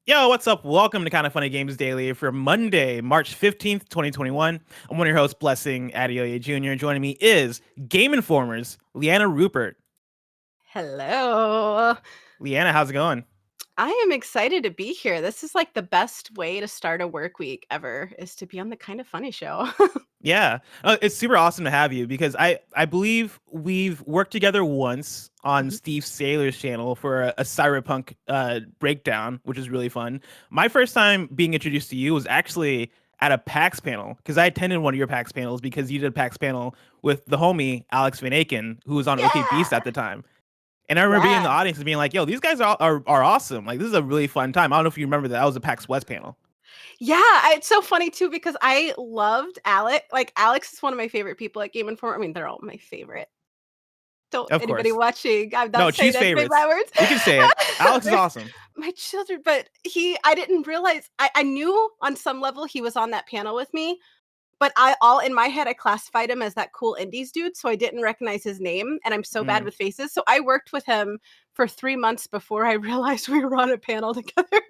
Yo, what's up? Welcome to Kind of Funny Games Daily for Monday, March 15th, 2021. I'm one of your hosts, Blessing Adeoye Jr. Joining me is Game Informer's Liana Ruppert. Hello. Liana, how's it going? I am excited to be here. This is like the best way to start a work week ever, is to be on the Kind of Funny show. Yeah, it's super awesome to have you because I believe we've worked together once on Steve Saylor's channel for a cyberpunk breakdown, which is really fun. My first time being introduced to you was actually at a PAX panel because I attended one of your PAX panels because you did a PAX panel with the homie Alex Van Aken, who was on OK Beast at the time. And I remember being in the audience and being like, yo, these guys are awesome. Like, this is a really fun time. I don't know if you remember that. That was a PAX West panel. Yeah, it's so funny too because I loved Alex. Like, Alex is one of my favorite people at Game Informer. I mean, they're all my favorite. Don't Of anybody course. watching. I'm not No, saying choose any favorites. bad words. You can say it. Alex is awesome. My children, but I didn't realize. I knew on some level he was on that panel with me. But in my head, I classified him as that cool indies dude, so I didn't recognize his name, and I'm so bad with faces. So I worked with him for 3 months before I realized we were on a panel together.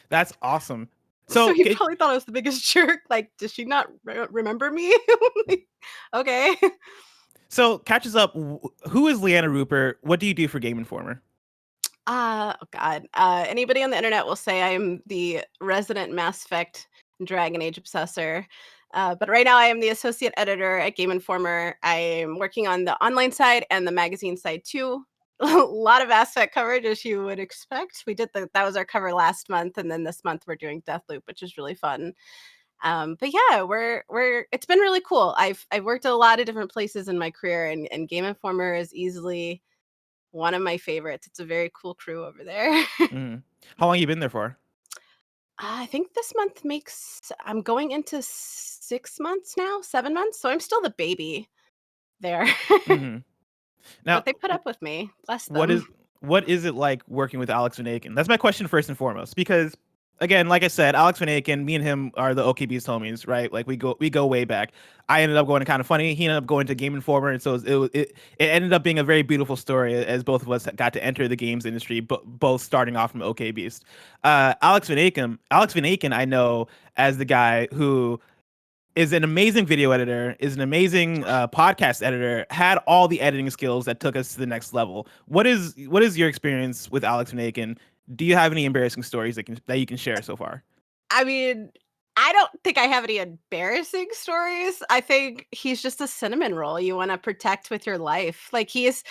That's awesome. So he probably thought I was the biggest jerk. Like, does she not remember me? Okay. So catch us up. Who is Liana Ruppert? What do you do for Game Informer? Oh God. Anybody on the internet will say I'm the resident Mass Effect Dragon Age obsessor. But right now I am the associate editor at Game Informer. I'm working on the online side and the magazine side too. A lot of Mass Effect coverage, as you would expect. We did that was our cover last month, and then this month we're doing Deathloop, which is really fun. But yeah, it's been really cool. I've worked at a lot of different places in my career, and Game Informer is easily one of my favorites. It's a very cool crew over there. How long have you been there for? I think this month I'm going into 6 months now, 7 months. So I'm still the baby there. Now, but they put up with me. Bless them. What is it like working with Alex Van Aken? That's my question first and foremost, because again, like I said, Alex Van Aken, me and him are the OKB's homies, right? Like we go way back. I ended up going to Kind of Funny. He ended up going to Game Informer, and so it ended up being a very beautiful story as both of us got to enter the games industry, but both starting off from OK Beast. Alex Van Aken, I know as the guy who is an amazing video editor, is an amazing podcast editor, had all the editing skills that took us to the next level. What is your experience with Alex Van Aken? Do you have any embarrassing stories that you can share so far? I mean, I don't think I have any embarrassing stories. I think he's just a cinnamon roll you want to protect with your life. Like, he is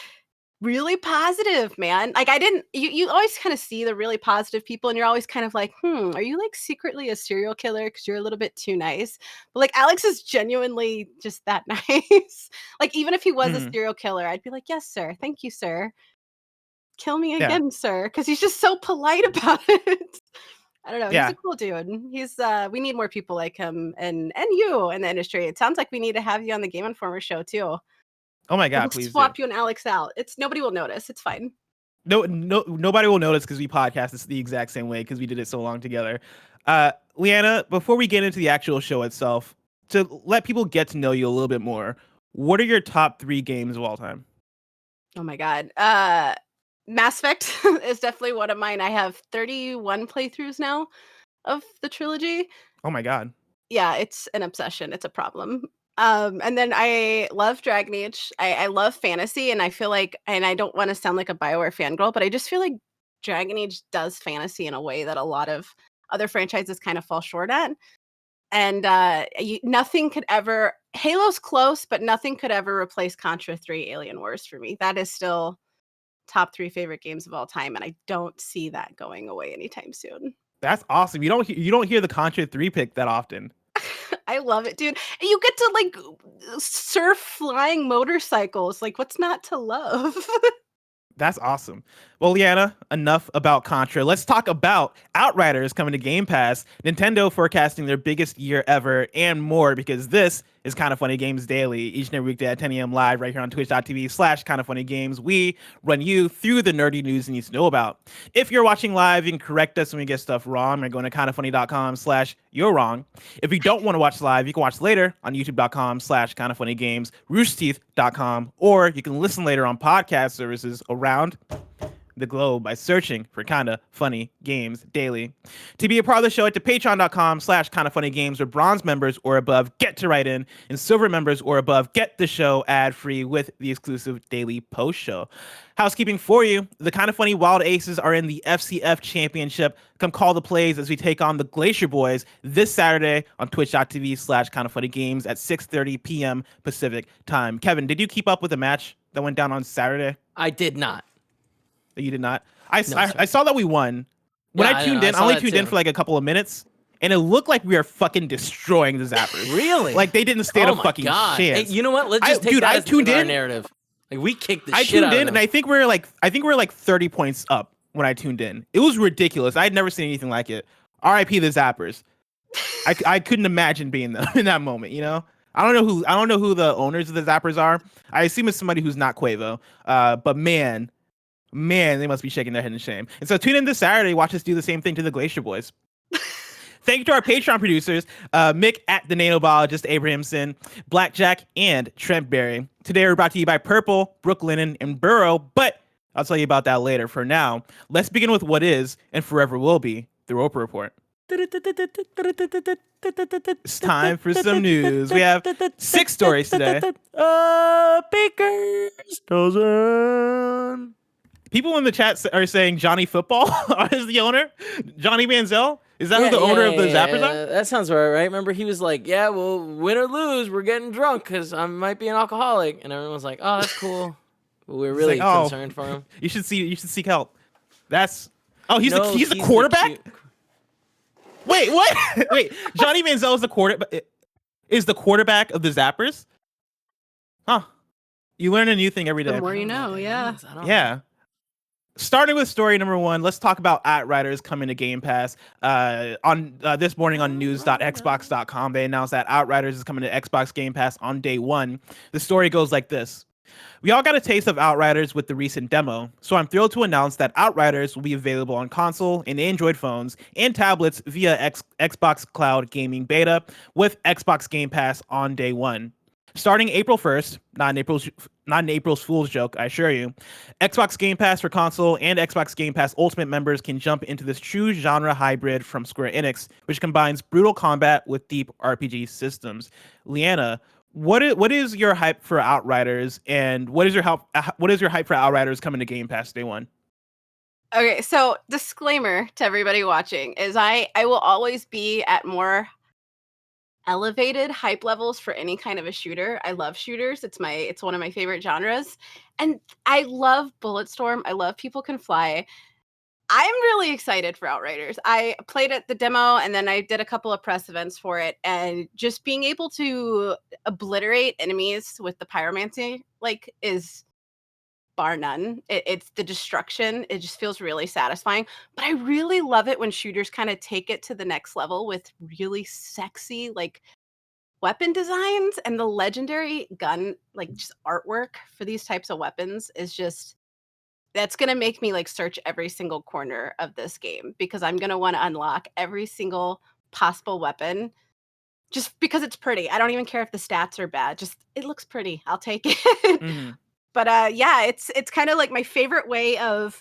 really positive, man. Like, you always kind of see the really positive people and you're always kind of like, are you like secretly a serial killer because you're a little bit too nice? But like, Alex is genuinely just that nice. Like, even if he was a serial killer, I'd be like, yes, sir. Thank you, sir. Kill me again, sir. Because he's just so polite about it. I don't know. Yeah. He's a cool dude. We need more people like him and you in the industry. It sounds like we need to have you on the Game Informer show too. Oh my God, We'll please swap do. you and Alex out. Nobody will notice. It's fine. No, nobody will notice because we podcast this the exact same way because we did it so long together. Liana, before we get into the actual show itself, to let people get to know you a little bit more, what are your top 3 games of all time? Oh my God. Mass Effect is definitely one of mine. I have 31 playthroughs now of the trilogy. Oh my God. Yeah, it's an obsession. It's a problem. And then I love Dragon Age. I love fantasy, and I feel like, and I don't want to sound like a BioWare fangirl, but I just feel like Dragon Age does fantasy in a way that a lot of other franchises kind of fall short at. And nothing could ever, Halo's close, but nothing could ever replace Contra 3 Alien Wars for me. That is still top 3 favorite games of all time, and I don't see that going away anytime soon. That's awesome. You don't hear the Contra 3 pick that often. I love it, dude. And you get to like surf flying motorcycles. Like, what's not to love? That's awesome. Well, Liana, enough about Contra. Let's talk about Outriders coming to Game Pass, Nintendo forecasting their biggest year ever, and more, because this is Kind of Funny Games Daily, each and every weekday at 10 a.m. live right here on twitch.tv/kindoffunnygames. We run you through the nerdy news you need to know about. If you're watching live, you can correct us when we get stuff wrong by going to kindoffunny.com/you're wrong. If you don't want to watch live, you can watch later on youtube.com/kindoffunnygames, roosterteeth.com, or you can listen later on podcast services around the globe by searching for Kinda Funny Games daily. To be a part of the show, head to patreon.com/kindafunnygames, where bronze members or above get to write in, and silver members or above get the show ad-free with the exclusive daily post show. Housekeeping for you, the Kinda Funny Wild Aces are in the FCF Championship. Come call the plays as we take on the Glacier Boys this Saturday on twitch.tv/kindafunnygames at 6:30 p.m. Pacific time. Kevin, did you keep up with the match that went down on Saturday? I did not. You did not? I No, saw that we won. When Yeah, I I tuned know, in, I I saw only that tuned in too. for like a couple of minutes, and it looked like we were fucking destroying the Zappers. Really? Like they didn't stand Oh a my fucking God. chance. Hey, you know what? Let's just take dude, that I as tuned our in. narrative. Like we kicked the I shit tuned out in, of and them. I think we're like 30 points up when I tuned in. It was ridiculous. I had never seen anything like it. R.I.P. the Zappers. I couldn't imagine being them in that moment. You know, I don't know who the owners of the Zappers are. I assume it's somebody who's not Quavo. But man, they must be shaking their head in shame. And so tune in this Saturday. Watch us do the same thing to the Glacier Boys. Thank you to our Patreon producers, Mick at the Nanobiologist, Abrahamson, Blackjack, and Trent Berrie. Today we're brought to you by Purple, Brooklyn, and Burrow, but I'll tell you about that later. For now, let's begin with what is and forever will be the Roper Report. It's time for some news. We have 6 stories today. Baker's dozen. People in the chat are saying Johnny Football is the owner. Johnny Manziel? Is that who the owner of the Zappers are? That sounds right, right? Remember, he was like, yeah, well, win or lose, we're getting drunk because I might be an alcoholic. And everyone's like, oh, that's cool. But we're really like, oh, concerned for him. You should seek help. He's No, the quarterback? Wait, what? Wait, Johnny Manziel is the quarterback of the Zappers? Huh. You learn a new thing every day. The more you know, yeah. Yeah. Starting with story number 1, let's talk about Outriders coming to Game Pass. On this morning on news.xbox.com, they announced that Outriders is coming to Xbox Game Pass on day 1. The story goes like this. We all got a taste of Outriders with the recent demo, so I'm thrilled to announce that Outriders will be available on console and Android phones and tablets via Xbox Cloud Gaming Beta with Xbox Game Pass on day 1. Starting April 1st, not an April's Fool's joke, I assure you, Xbox Game Pass for console and Xbox Game Pass Ultimate members can jump into this true genre hybrid from Square Enix, which combines brutal combat with deep RPG systems. Liana, what is your hype for Outriders, and what is your hype for Outriders coming to Game Pass day 1? Okay, so disclaimer to everybody watching is I will always be at more elevated hype levels for any kind of a shooter. I love shooters. It's one of my favorite genres. And I love Bulletstorm. I love People Can Fly. I'm really excited for Outriders. I played at the demo and then I did a couple of press events for it, and just being able to obliterate enemies with the pyromancy is bar none. It's the destruction. It just feels really satisfying. But I really love it when shooters kind of take it to the next level with really sexy weapon designs, and the legendary gun just artwork for these types of weapons is just that's going to make me search every single corner of this game, because I'm going to want to unlock every single possible weapon just because it's pretty. I don't even care if the stats are bad. Just it looks pretty. I'll take it. Mm-hmm. But yeah, it's kind of my favorite way of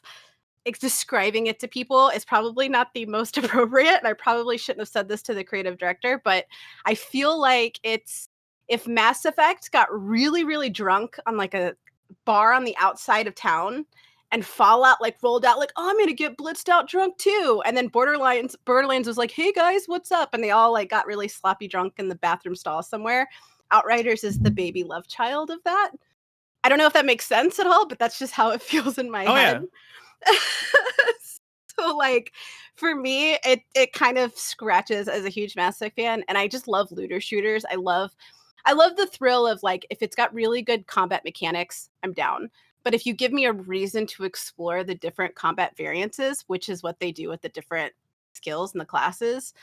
describing it to people is probably not the most appropriate, and I probably shouldn't have said this to the creative director, but I feel like it's if Mass Effect got really, really drunk on a bar on the outside of town, and Fallout rolled out oh, I'm gonna get blitzed out drunk too, and then Borderlands was like, hey guys, what's up, and they all got really sloppy drunk in the bathroom stall somewhere. Outriders is the baby love child of that. I don't know if that makes sense at all, but that's just how it feels in my head. Yeah. So for me, it kind of scratches as a huge Mass Effect fan, and I just love looter shooters. I love the thrill of if it's got really good combat mechanics, I'm down. But if you give me a reason to explore the different combat variances, which is what they do with the different skills and the classes,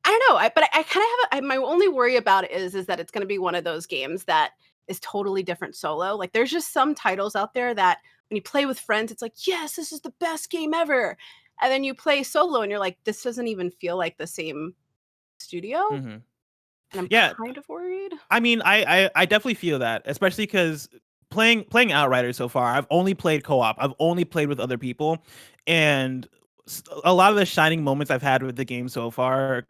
I don't know. But I kind of have my only worry about it is that it's going to be one of those games that is totally different solo. There's just some titles out there that when you play with friends, it's yes, this is the best game ever. And then you play solo and you're this doesn't even feel like the same studio. Mm-hmm. And I'm kind of worried. I mean, I definitely feel that, especially because playing Outriders so far, I've only played co-op. I've only played with other people, and a lot of the shining moments I've had with the game so far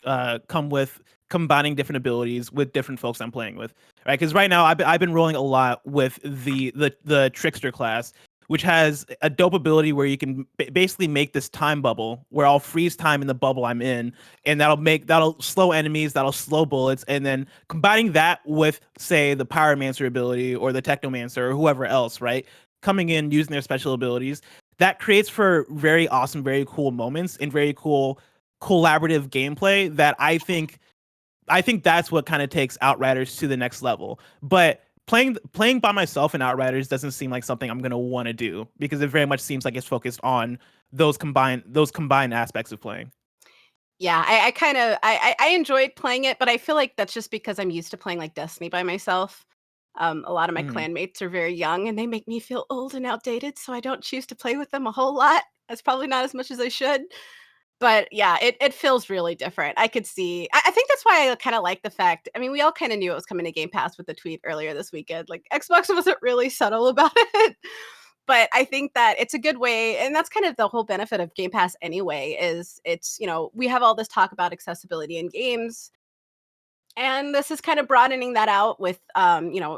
come with combining different abilities with different folks I'm playing with. Right? Because right now I've been rolling a lot with the Trickster class, which has a dope ability where you can basically make this time bubble where I'll freeze time in the bubble I'm in, and that'll slow enemies, that'll slow bullets, and then combining that with, say, the Pyromancer ability or the Technomancer or whoever else, right? Coming in using their special abilities, that creates for very awesome, very cool moments and very cool collaborative gameplay that I think that's what kind of takes Outriders to the next level. But playing by myself in Outriders doesn't seem like something I'm gonna want to do because it very much seems like it's focused on those combined aspects of playing. Yeah, I kind of I enjoyed playing it, but I feel like that's just because I'm used to playing like Destiny by myself. A lot of my Mhm. clanmates are very young, and they make me feel old and outdated, so I don't choose to play with them a whole lot. That's probably not as much as I should. But yeah, it feels really different. I could see. I think that's why I kind of like the fact. I mean, we all kind of knew it was coming to Game Pass with the tweet earlier this weekend. Like Xbox wasn't really subtle about it. But I think that it's a good way, and that's kind of the whole benefit of Game Pass anyway, is it's, we have all this talk about accessibility in games, and this is kind of broadening that out with,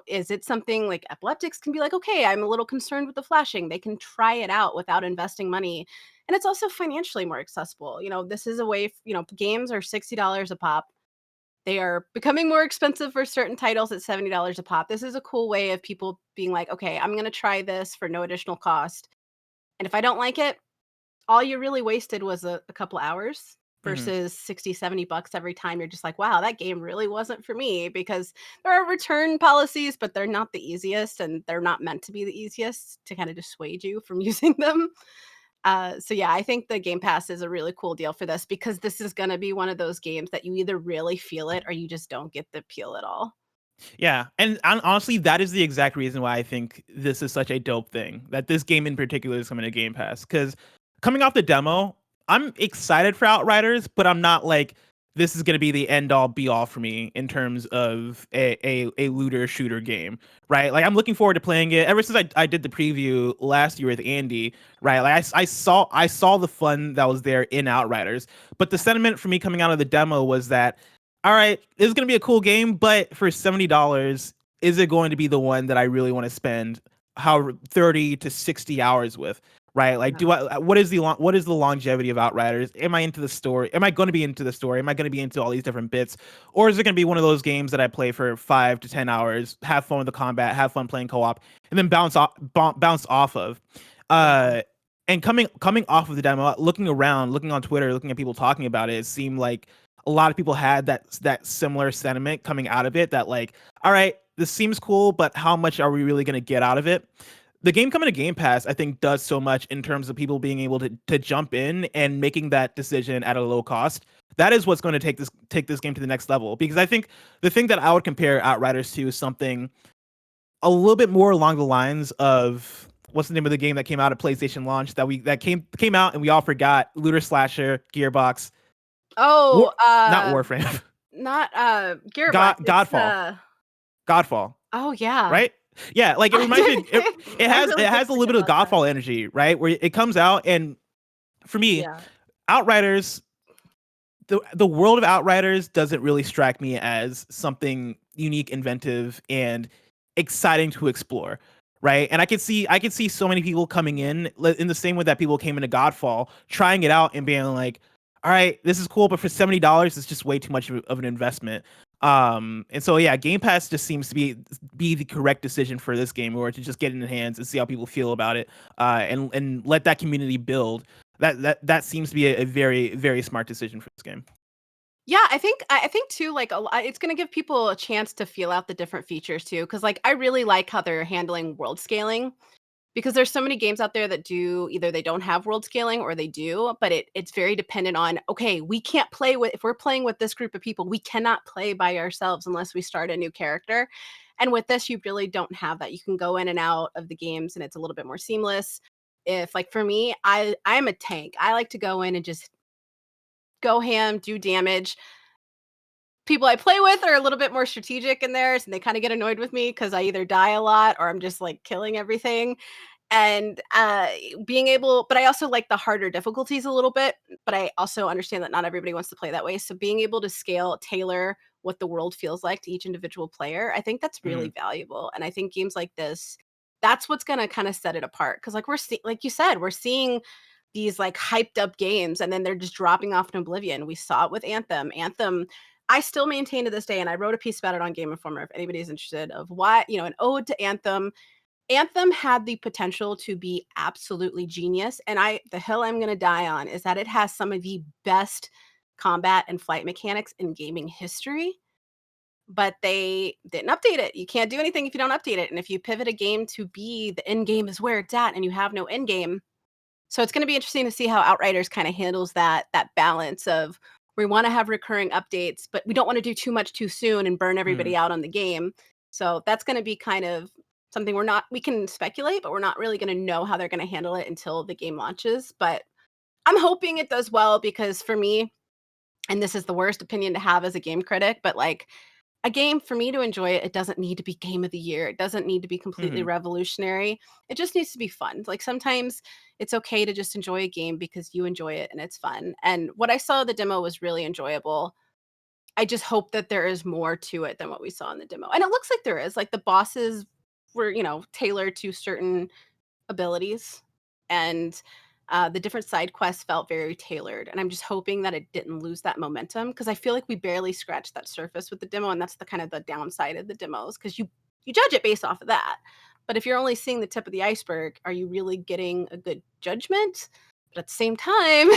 is it something like epileptics can be like, okay, I'm a little concerned with the flashing. They can try it out without investing money. And it's also financially more accessible. This is a way, games are $60 a pop. They are becoming more expensive for certain titles at $70 a pop. This is a cool way of people being like, okay, I'm going to try this for no additional cost. And if I don't like it, all you really wasted was a couple hours Mhm. versus 60, $70 every time. You're just like, wow, that game really wasn't for me, because there are return policies, but they're not the easiest, and they're not meant to be the easiest to kind of dissuade you from using them. So yeah, I think the Game Pass is a really cool deal for this, because this is going to be one of those games that you either really feel it or you just don't get the appeal at all. Yeah, and honestly, that is the exact reason why I think this is such a dope thing. That this game in particular is coming to Game Pass. Because coming off the demo, I'm excited for Outriders, but I'm not like this is going to be the end all be all for me in terms of a looter shooter game, right? Like I'm looking forward to playing it. Ever since I did the preview last year with Andy, right? Like I saw the fun that was there in Outriders, but the sentiment for me coming out of the demo was that, all right, this is gonna be a cool game, but for $70, is it going to be the one that I really want to spend how 30 to 60 hours with? Right? Like, Yeah. what is the longevity of Outriders? Am I into the story? Am I going to be into the story? Am I going to be into all these different bits? Or is it going to be one of those games that I play for 5 to 10 hours, have fun with the combat, have fun playing co-op, and then bounce off of? Yeah. Uh, and coming off of the demo, looking around, looking on Twitter, looking at people talking about it, it seemed like a lot of people had that similar sentiment coming out of it, that like, all right, this seems cool, but how much are we really going to get out of it? The game coming to Game Pass, I think, does so much in terms of people being able to jump in and making that decision at a low cost. That is what's going to take this game to the next level. Because I think the thing that I would compare Outriders to is something a little bit more along the lines of, what's the name of the game that came out at PlayStation launch that came out and we all forgot? Looter slasher, Gearbox, Oh, War, not Warframe, not Gearbox. It's Godfall, Godfall, oh yeah. right? Yeah, like it I reminds did. me. It I has really did a little forget bit of about that. Godfall energy, right? Where it comes out, and for me, Yeah. Outriders, the world of Outriders doesn't really strike me as something unique, inventive, and exciting to explore, right? And I could see so many people coming in the same way that people came into Godfall, trying it out and being like, all right, this is cool, but for $70, it's just way too much of an investment. And so yeah, Game Pass just seems to be the correct decision for this game, or to just get it in the hands and see how people feel about it, and let that community build. That seems to be a very, very smart decision for this game. Yeah, I think too, like it's gonna give people a chance to feel out the different features too, because like I really like how they're handling world scaling, because there's so many games out there that do either they don't have world scaling or they do, but it's very dependent on, okay, we can't play with, if we're playing with this group of people, we cannot play by ourselves unless we start a new character. And with this, you really don't have that. You can go in and out of the games and it's a little bit more seamless. If like for me, I'm a tank. I like to go in and just go ham, do damage, people I play with are a little bit more strategic in theirs, and they kind of get annoyed with me because I either die a lot or I'm just like killing everything. And being able, but I also like the harder difficulties a little bit, but I also understand that not everybody wants to play that way. So being able to tailor what the world feels like to each individual player, I think that's really valuable. And I think games like this, that's what's going to kind of set it apart. Cause like like you said, we're seeing these like hyped up games and then they're just dropping off in oblivion. We saw it with Anthem. I still maintain to this day, and I wrote a piece about it on Game Informer if anybody's interested, of why, an ode to Anthem. Anthem had the potential to be absolutely genius. And the hill I'm going to die on is that it has some of the best combat and flight mechanics in gaming history, but they didn't update it. You can't do anything if you don't update it. And if you pivot a game to be the end game is where it's at and you have no end game. So it's going to be interesting to see how Outriders kind of handles that balance of, we want to have recurring updates, but we don't want to do too much too soon and burn everybody out on the game. So that's going to be kind of something we can speculate, but we're not really going to know how they're going to handle it until the game launches. But I'm hoping it does well, because for me, and this is the worst opinion to have as a game critic, but like a game, for me to enjoy it, it doesn't need to be game of the year. It doesn't need to be completely revolutionary. It just needs to be fun. Like sometimes it's okay to just enjoy a game because you enjoy it and it's fun. And what I saw of the demo was really enjoyable. I just hope that there is more to it than what we saw in the demo. And it looks like there is. Like the bosses were, tailored to certain abilities, and the different side quests felt very tailored. And I'm just hoping that it didn't lose that momentum, because I feel like we barely scratched that surface with the demo, and that's the kind of the downside of the demos, because you judge it based off of that. But if you're only seeing the tip of the iceberg, are you really getting a good judgment? But at the same time,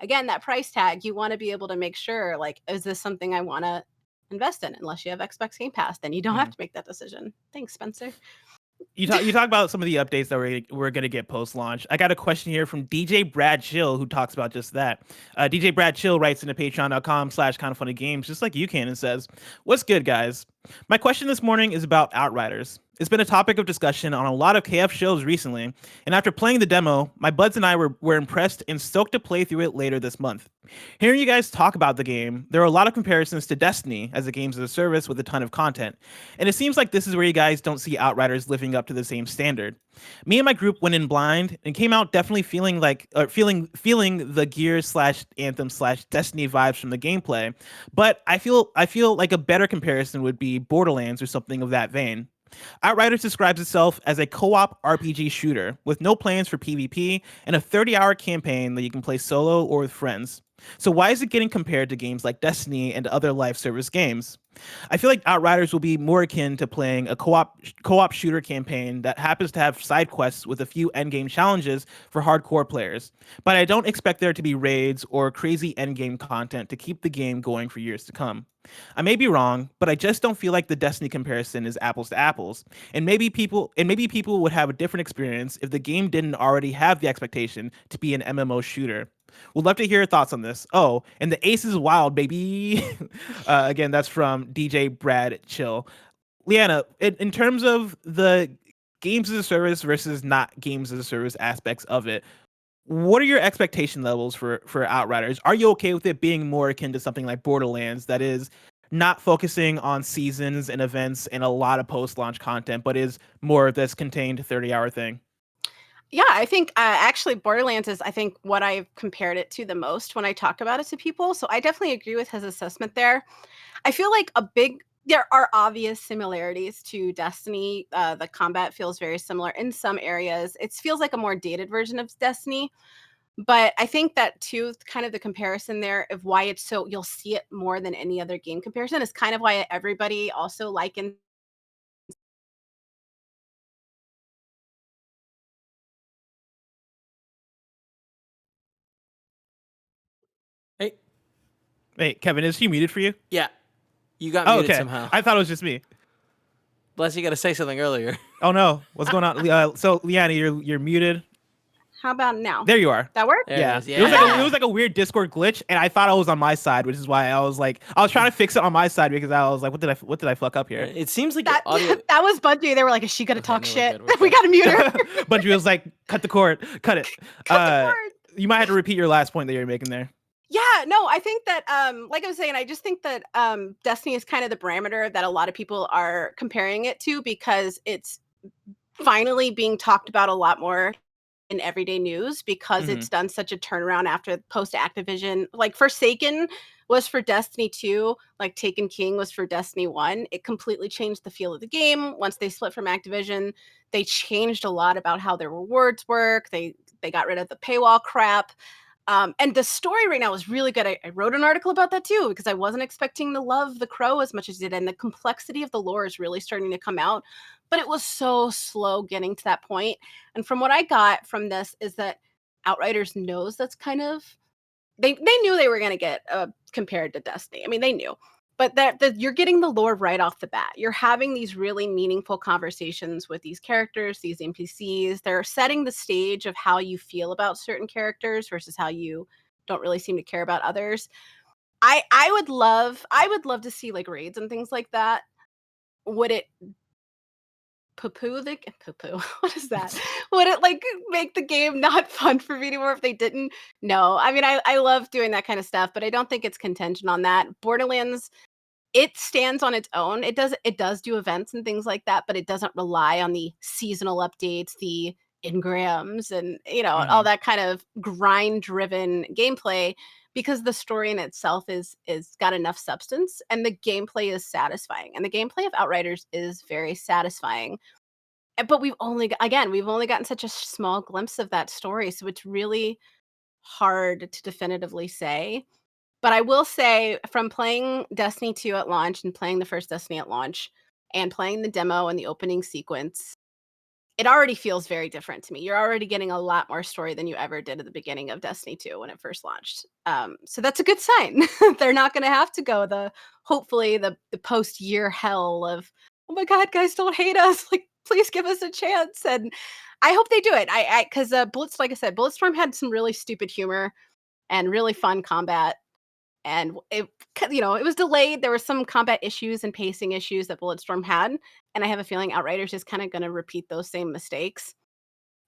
again, that price tag, you want to be able to make sure, like, is this something I want to invest in? Unless you have Xbox Game Pass, then you don't have to make that decision. Thanks, Spencer. You talk about some of the updates that we're going to get post-launch. I got a question here from DJBradChill, who talks about just that. DJBradChill writes into patreon.com/kindoffunnygames, just like you can, and says, "What's good, guys? My question this morning is about Outriders. It's been a topic of discussion on a lot of KF shows recently, and after playing the demo, my buds and I were impressed and stoked to play through it later this month. Hearing you guys talk about the game, there are a lot of comparisons to Destiny as a games as a service with a ton of content, and it seems like this is where you guys don't see Outriders living up to the same standard. Me and my group went in blind and came out definitely feeling the Gears/Anthem/Destiny vibes from the gameplay, but I feel like a better comparison would be Borderlands or something of that vein. Outriders describes itself as a co-op RPG shooter with no plans for PvP and a 30-hour campaign that you can play solo or with friends. So why is it getting compared to games like Destiny and other live service games? I feel like Outriders will be more akin to playing a co-op shooter campaign that happens to have side quests with a few endgame challenges for hardcore players. But I don't expect there to be raids or crazy endgame content to keep the game going for years to come. I may be wrong, but I just don't feel like the Destiny comparison is apples to apples. And maybe people would have a different experience if the game didn't already have the expectation to be an MMO shooter. Would love to hear your thoughts on this. Oh, and the ace is wild, baby. Again, that's from DJBradChill. Liana, in terms of the games as a service versus not games as a service aspects of it, what are your expectation levels for Outriders? Are you okay with it being more akin to something like Borderlands that is not focusing on seasons and events and a lot of post-launch content, but is more of this contained 30-hour thing? Yeah, I think actually Borderlands is, I think, what I've compared it to the most when I talk about it to people. So I definitely agree with his assessment there. I feel like there are obvious similarities to Destiny. The combat feels very similar in some areas. It feels like a more dated version of Destiny. But I think that too, kind of the comparison there of why it's so, you'll see it more than any other game comparison, is kind of why everybody also likens. Hey, Kevin, is he muted for you? Yeah. You got Oh, muted okay. somehow. I thought it was just me. Bless, you got to say something earlier. Oh no, what's going on? So Liana, you're muted. How about now? There you are. That work? There Yeah. it is. It was like a weird Discord glitch, and I thought I was on my side, which is why I was trying to fix it on my side, because I was like, what did I fuck up here? It seems like That, your audio. that was Bungie. They were like, is she gonna talk no, we're shit? good, we're We good. gotta mute her. Bungie was like, cut the cord, cut it. Cut the cord. You might have to repeat your last point that you're making there. Yeah, Yeah, no, I think that like I was saying, I just think that Destiny is kind of the parameter that a lot of people are comparing it to because it's finally being talked about a lot more in everyday news because Mhm. it's done such a turnaround after post Activision. Like Forsaken was for Destiny 2, like Taken King was for Destiny 1. It completely changed the feel of the game. Once they split from Activision, they changed a lot about how their rewards work. They got rid of the paywall crap. And the story right now is really good. I wrote an article about that too because I wasn't expecting to love The Crow as much as I did. And the complexity of the lore is really starting to come out. But it was so slow getting to that point. And from what I got from this is that Outriders knows that's kind of they knew they were going to get compared to Destiny. I mean, they knew. But that you're getting the lore right off the bat. You're having these really meaningful conversations with these characters, these NPCs. They're setting the stage of how you feel about certain characters versus how you don't really seem to care about others. I would love to see like raids and things like that. Would it poo-poo? What is that? Would it like make the game not fun for me anymore if they didn't? No. I mean, I love doing that kind of stuff, but I don't think it's contingent on that. Borderlands, it stands on its own. It does do events and things like that, but it doesn't rely on the seasonal updates, the engrams, and all Mhm. that kind of grind-driven gameplay because the story in itself is got enough substance and the gameplay is satisfying. And the gameplay of Outriders is very satisfying. But we've only gotten such a small glimpse of that story, so it's really hard to definitively say. But I will say from playing Destiny 2 at launch and playing the first Destiny at launch and playing the demo and the opening sequence, it already feels very different to me. You're already getting a lot more story than you ever did at the beginning of Destiny 2 when it first launched. So that's a good sign. They're not going to have to go hopefully the post-year hell of, oh my God, guys, don't hate us. Like, please give us a chance. And I hope they do it. Because like I said, Bulletstorm had some really stupid humor and really fun combat. And it was delayed. There were some combat issues and pacing issues that Bulletstorm had, and I have a feeling Outriders is kind of going to repeat those same mistakes.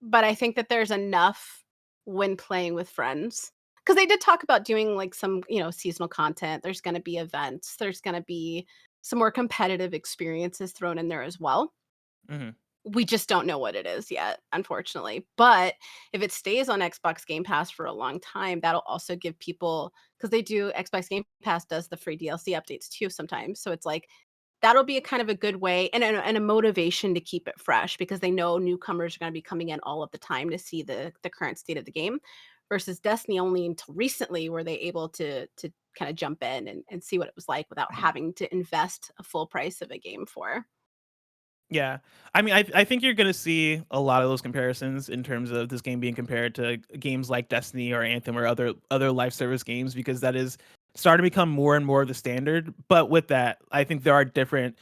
But I think that there's enough when playing with friends because they did talk about doing like some, seasonal content. There's going to be events. There's going to be some more competitive experiences thrown in there as well. Mhm. We just don't know what it is yet, unfortunately. But if it stays on Xbox Game Pass for a long time, that'll also give people, because they do, Xbox Game Pass does the free DLC updates too sometimes. So it's like that'll be a kind of a good way and a motivation to keep it fresh because they know newcomers are going to be coming in all of the time to see the current state of the game versus Destiny only until recently were they able to kind of jump in and see what it was like without having to invest a full price of a game for. Yeah. I mean, I think you're gonna see a lot of those comparisons in terms of this game being compared to games like Destiny or Anthem or other live service games because that is starting to become more and more of the standard. But with that, I think there are different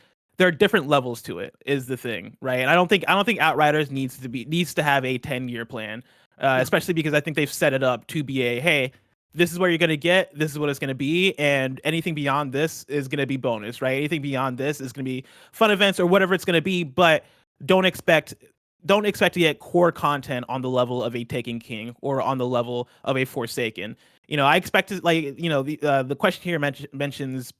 levels to it is the thing, right? And I don't think Outriders needs to have a 10-year plan, No. especially because I think they've set it up to be hey, this is where you're gonna get, this is what it's gonna be, and anything beyond this is gonna be bonus, right? Anything beyond this is gonna be fun events or whatever it's gonna be, but don't expect to get core content on the level of a Taken King or on the level of a Forsaken. I expect to the question here mentions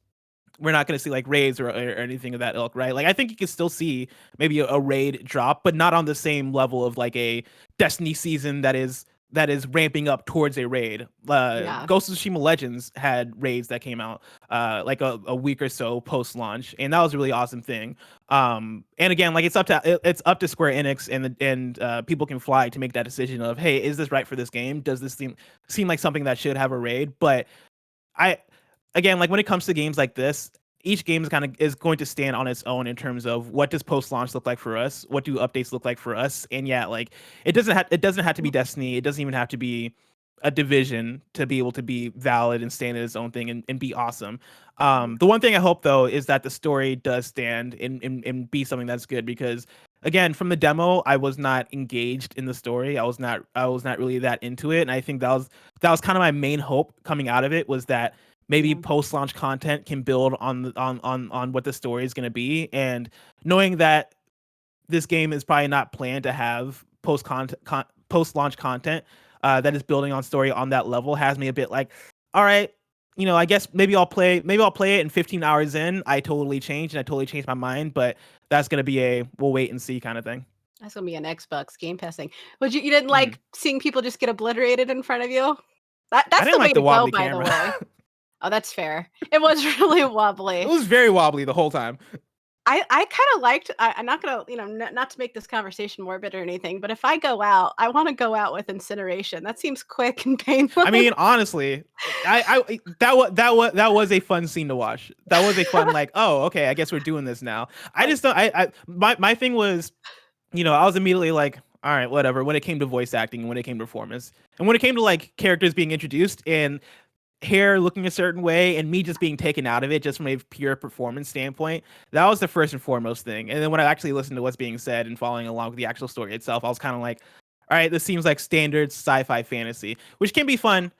we're not going to see like raids or anything of that ilk, right? Like I think you can still see maybe a raid drop, but not on the same level of like a Destiny season that is ramping up towards a raid. Yeah. Ghost of Tsushima Legends had raids that came out like a week or so post launch, and that was a really awesome thing. And again, like it's up to Square Enix and People Can Fly to make that decision of hey, is this right for this game? Does this seem like something that should have a raid? But I again, like when it comes to games like this, each game is going to stand on its own in terms of what does post launch look like for us, what do updates look like for us, and yeah, like it doesn't have to be Destiny, it doesn't even have to be a Division to be able to be valid and stand in its own thing and be awesome. The one thing I hope though is that the story does stand and be something that's good because again, from the demo, I was not engaged in the story. I was not really that into it, and I think that was kind of my main hope coming out of it was that maybe Yeah. post-launch content can build on what the story is going to be, and knowing that this game is probably not planned to have post-launch content that is building on story on that level has me a bit like, all right, I guess maybe I'll play it, and 15 hours in, I totally changed my mind. But that's gonna be a we'll wait and see kind of thing. That's gonna be an Xbox Game Pass thing. But you didn't like seeing people just get obliterated in front of you? I That's didn't the way like to the go, wobbly by the camera. way. Oh, that's fair. It was really wobbly. It was very wobbly the whole time. I kind of liked. I'm not gonna, not to make this conversation morbid or anything, but if I go out, I want to go out with incineration. That seems quick and painless. I mean, honestly, that was a fun scene to watch. That was a fun like, oh, okay, I guess we're doing this now. I just don't. My thing was, I was immediately like, all right, whatever. When it came to voice acting, when it came to performance, and when it came to like characters being introduced and hair looking a certain way and me just being taken out of it just from a pure performance standpoint, that was the first and foremost thing. And then when I actually listened to what's being said and following along with the actual story itself, I was kind of like, all right, this seems like standard sci-fi fantasy, which can be fun.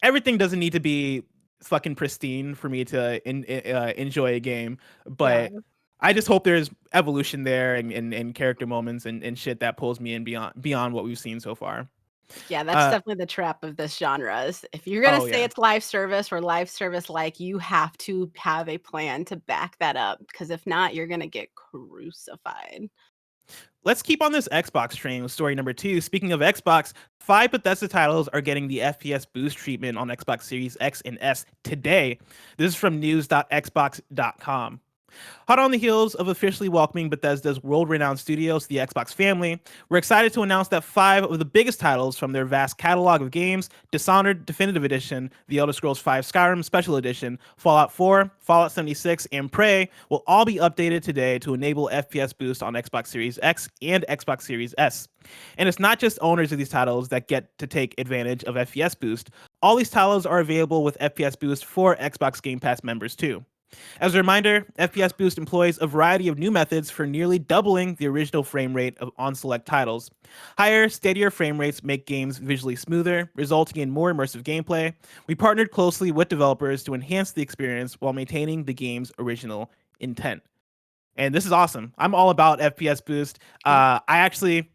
Everything doesn't need to be fucking pristine for me to enjoy a game, but I just hope there's evolution there and character moments and shit that pulls me in beyond what we've seen so far. Yeah, that's definitely the trap of this genre. Is if you're gonna say it's live service or live service like, you have to have a plan to back that up, because if not, you're gonna get crucified. Let's keep on this Xbox train with story number 2. Speaking of Xbox, 5 Bethesda titles are getting the FPS boost treatment on Xbox Series X and S today. This is from news.xbox.com. Hot on the heels of officially welcoming Bethesda's world-renowned studios to the Xbox family, we're excited to announce that 5 of the biggest titles from their vast catalog of games, Dishonored Definitive Edition, The Elder Scrolls V Skyrim Special Edition, Fallout 4, Fallout 76, and Prey, will all be updated today to enable FPS boost on Xbox Series X and Xbox Series S. And it's not just owners of these titles that get to take advantage of FPS boost. All these titles are available with FPS boost for Xbox Game Pass members too. As a reminder, FPS Boost employs a variety of new methods for nearly doubling the original frame rate on select titles. Higher, steadier frame rates make games visually smoother, resulting in more immersive gameplay. We partnered closely with developers to enhance the experience while maintaining the game's original intent. And this is awesome. I'm all about FPS Boost. I'm actually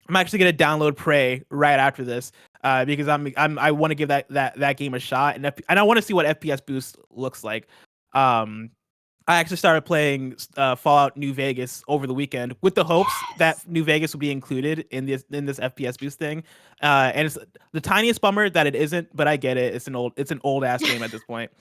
gonna download Prey right after this because I want to give that game a shot, and I want to see what FPS Boost looks like. I actually started playing Fallout New Vegas over the weekend with the hopes that New Vegas would be included in this FPS boost thing. And it's the tiniest bummer that it isn't, but I get it. It's an old ass game at this point.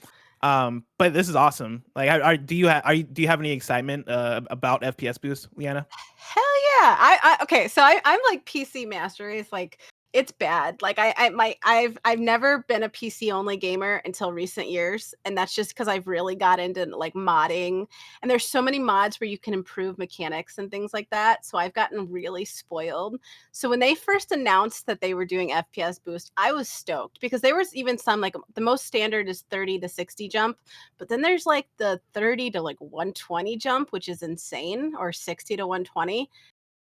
But this is awesome. Like, do you have any excitement about FPS boost, Liana? Hell yeah! Okay, so I'm like PC master race. Like, it's bad. Like I've never been a PC only gamer until recent years, and that's just because I've really got into like modding, and there's so many mods where you can improve mechanics and things like that. So I've gotten really spoiled. So when they first announced that they were doing FPS boost, I was stoked, because there was even some, like, the most standard is 30 to 60 jump, but then there's like the 30 to like 120 jump, which is insane, or 60 to 120.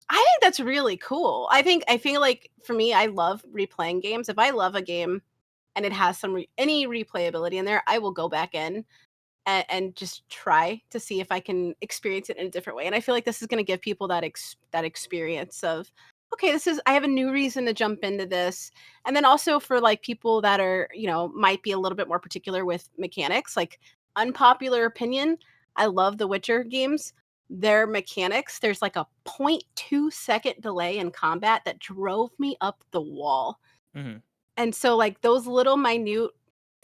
I think that's really cool. I feel like, for me, I love replaying games. If I love a game and it has any replayability in there, I will go back in and just try to see if I can experience it in a different way. And I feel like this is going to give people that experience of, okay, I have a new reason to jump into this. And then also for like people that are, might be a little bit more particular with mechanics, like, unpopular opinion, I love the Witcher games. Their mechanics, there's like a 0.2 second delay in combat that drove me up the wall. Mm-hmm. And so, like, those little minute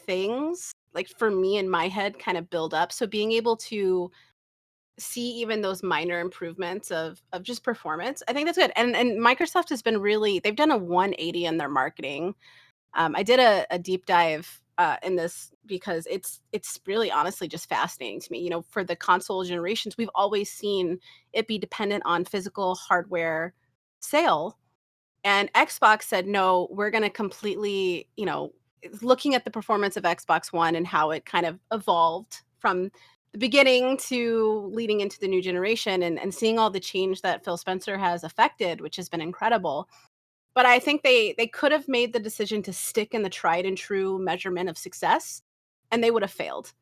things, like, for me in my head, kind of build up. So being able to see even those minor improvements of just performance, I think that's good. And Microsoft has been they've done a 180 in their marketing. I did a deep dive in this because it's really honestly just fascinating to me. For the console generations, we've always seen it be dependent on physical hardware sale. And Xbox said, no, we're going to completely, looking at the performance of Xbox One and how it kind of evolved from the beginning to leading into the new generation, and seeing all the change that Phil Spencer has affected, which has been incredible. But I think they could have made the decision to stick in the tried and true measurement of success, and they would have failed.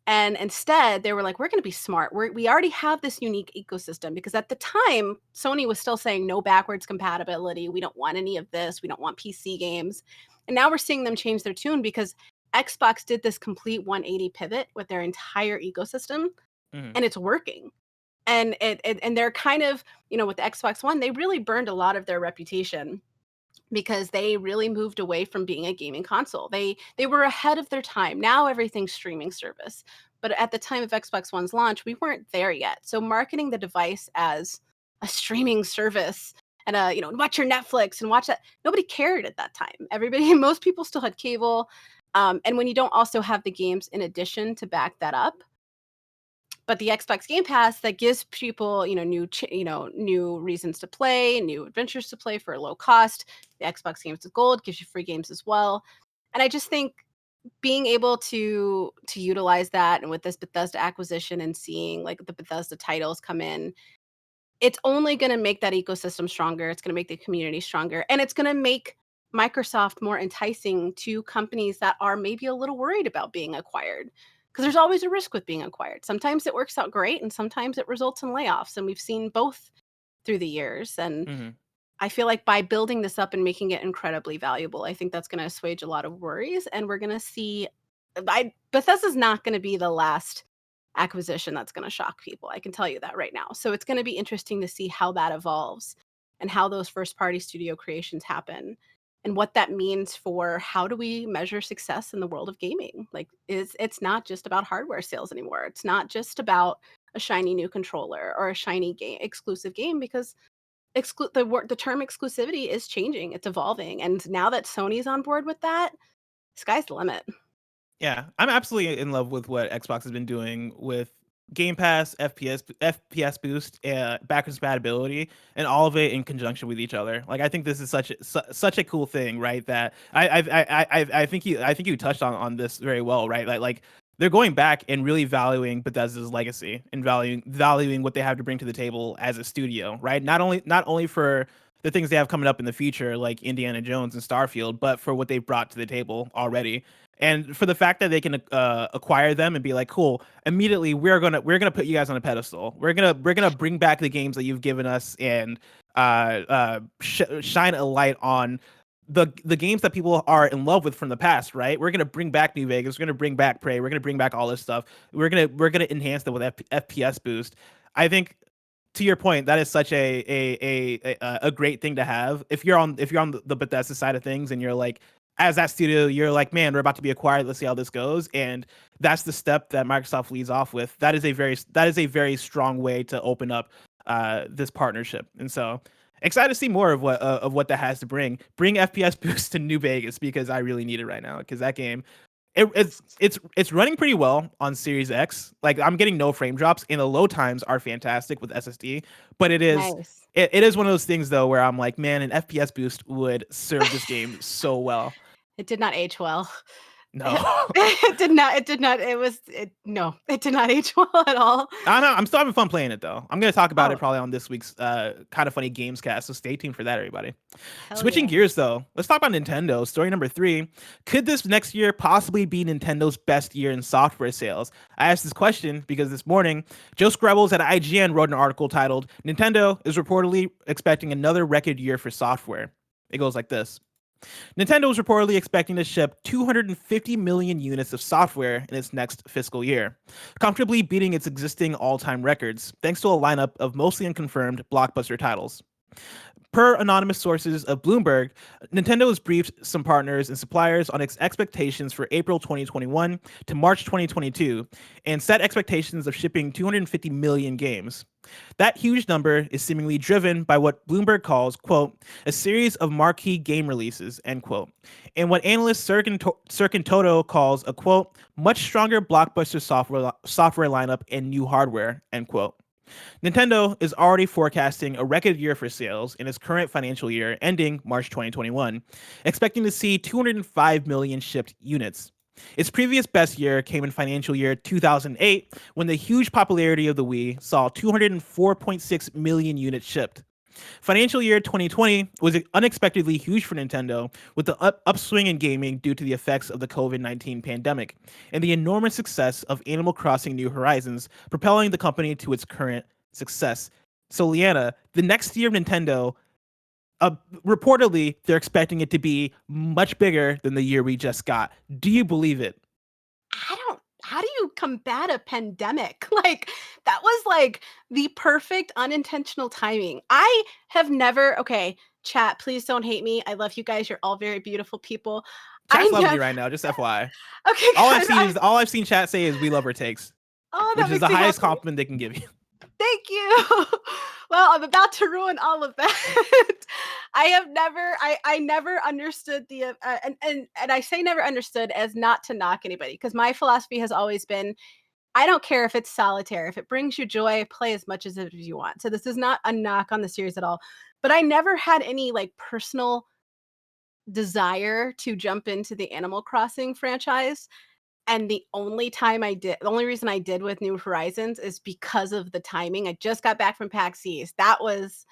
And instead, they were like, we're going to be smart. We already have this unique ecosystem, because at the time, Sony was still saying no backwards compatibility. We don't want any of this. We don't want PC games. And now we're seeing them change their tune, because Xbox did this complete 180 pivot with their entire ecosystem, and it's working. And and they're kind of, with the Xbox One, they really burned a lot of their reputation because they really moved away from being a gaming console. They were ahead of their time. Now everything's streaming service. But at the time of Xbox One's launch, we weren't there yet. So marketing the device as a streaming service and watch your Netflix and watch that, nobody cared at that time. Most people still had cable. And when you don't also have the games in addition to back that up, but the Xbox Game Pass that gives people, new reasons to play, new adventures to play for a low cost. The Xbox Games with Gold gives you free games as well. And I just think being able to utilize that, and with this Bethesda acquisition and seeing like the Bethesda titles come in, it's only going to make that ecosystem stronger. It's going to make the community stronger, and it's going to make Microsoft more enticing to companies that are maybe a little worried about being acquired. Because there's always a risk with being acquired. Sometimes it works out great, and sometimes it results in layoffs. And we've seen both through the years. And I feel like by building this up and making it incredibly valuable, I think that's going to assuage a lot of worries. And we're going to see, Bethesda's not going to be the last acquisition that's going to shock people. I can tell you that right now. So it's going to be interesting to see how that evolves and how those first-party studio creations happen, and what that means for how do we measure success in the world of gaming. Like, it's not just about hardware sales anymore. It's not just about a shiny new controller or a shiny exclusive game, because the term exclusivity is changing. It's evolving. And now that Sony's on board with that, sky's the limit. Yeah, I'm absolutely in love with what Xbox has been doing with Game Pass, FPS boost, backwards compatibility, and all of it in conjunction with each other. Like, I think this is such a cool thing, right? That I think you touched on this very well, right? Like they're going back and really valuing Bethesda's legacy and valuing what they have to bring to the table as a studio, right? Not only for the things they have coming up in the future, like Indiana Jones and Starfield, but for what they've brought to the table already. And for the fact that they can acquire them and be like, cool, immediately we're gonna put you guys on a pedestal. We're gonna bring back the games that you've given us, and shine a light on the games that people are in love with from the past, right? We're gonna bring back New Vegas. We're gonna bring back Prey. We're gonna bring back all this stuff. We're gonna enhance them with FPS boost. I think, to your point, that is such a great thing to have. If you're on the Bethesda side of things, and you're like, as that studio, you're like, man, we're about to be acquired. Let's see how this goes. And that's the step that Microsoft leads off with. That is a very strong way to open up this partnership. And so excited to see more of what that has to bring. Bring FPS boost to New Vegas, because I really need it right now. Because that game, it's running pretty well on Series X. Like, I'm getting no frame drops, and the load times are fantastic with SSD. But it is Nice. it is one of those things though where I'm like, man, an FPS boost would serve this game so well. It did not age well. No. It did not. It did not. No, it did not age well at all. I don't know. I'm still having fun playing it though. I'm going to talk about it Oh. probably on this week's Kind of Funny Games cast. So stay tuned for that, everybody. Hell Switching yeah. gears though, let's talk about Nintendo. Story number 3. Could this next year possibly be Nintendo's best year in software sales? I asked this question because this morning, Joe Skrebels at IGN wrote an article titled, "Nintendo is reportedly expecting another record year for software." It goes like this. Nintendo is reportedly expecting to ship 250 million units of software in its next fiscal year, comfortably beating its existing all-time records, thanks to a lineup of mostly unconfirmed blockbuster titles. Per anonymous sources of Bloomberg, Nintendo has briefed some partners and suppliers on its expectations for April 2021 to March 2022, and set expectations of shipping 250 million games. That huge number is seemingly driven by what Bloomberg calls, quote, a series of marquee game releases, end quote, and what analyst Serkin Toto calls a, quote, much stronger blockbuster software lineup and new hardware, end quote. Nintendo is already forecasting a record year for sales in its current financial year ending March 2021, expecting to see 205 million shipped units. Its previous best year came in financial year 2008, when the huge popularity of the Wii saw 204.6 million units shipped. Financial year 2020 was unexpectedly huge for Nintendo, with the upswing in gaming due to the effects of the COVID-19 pandemic, and the enormous success of Animal Crossing New Horizons, propelling the company to its current success. So, Liana, the next year of Nintendo, reportedly they're expecting it to be much bigger than the year we just got. Do you believe it? How do you combat a pandemic? Like, that was like the perfect unintentional timing. I have never, okay, chat, please don't hate me. I love you guys. You're all very beautiful people. Chat's I loving you never, right now, just FYI. okay, All good. I've seen chat say is we love her takes, Oh, which that is makes the me highest happy. compliment they can give you. Thank you. Well, I'm about to ruin all of that. I never understood the and I say never understood as not to knock anybody, because my philosophy has always been, I don't care if it's solitaire. If it brings you joy, play as much as you want. So this is not a knock on the series at all. But I never had any like personal desire to jump into the Animal Crossing franchise. And the only reason I did with New Horizons is because of the timing. I just got back from PAX East. That was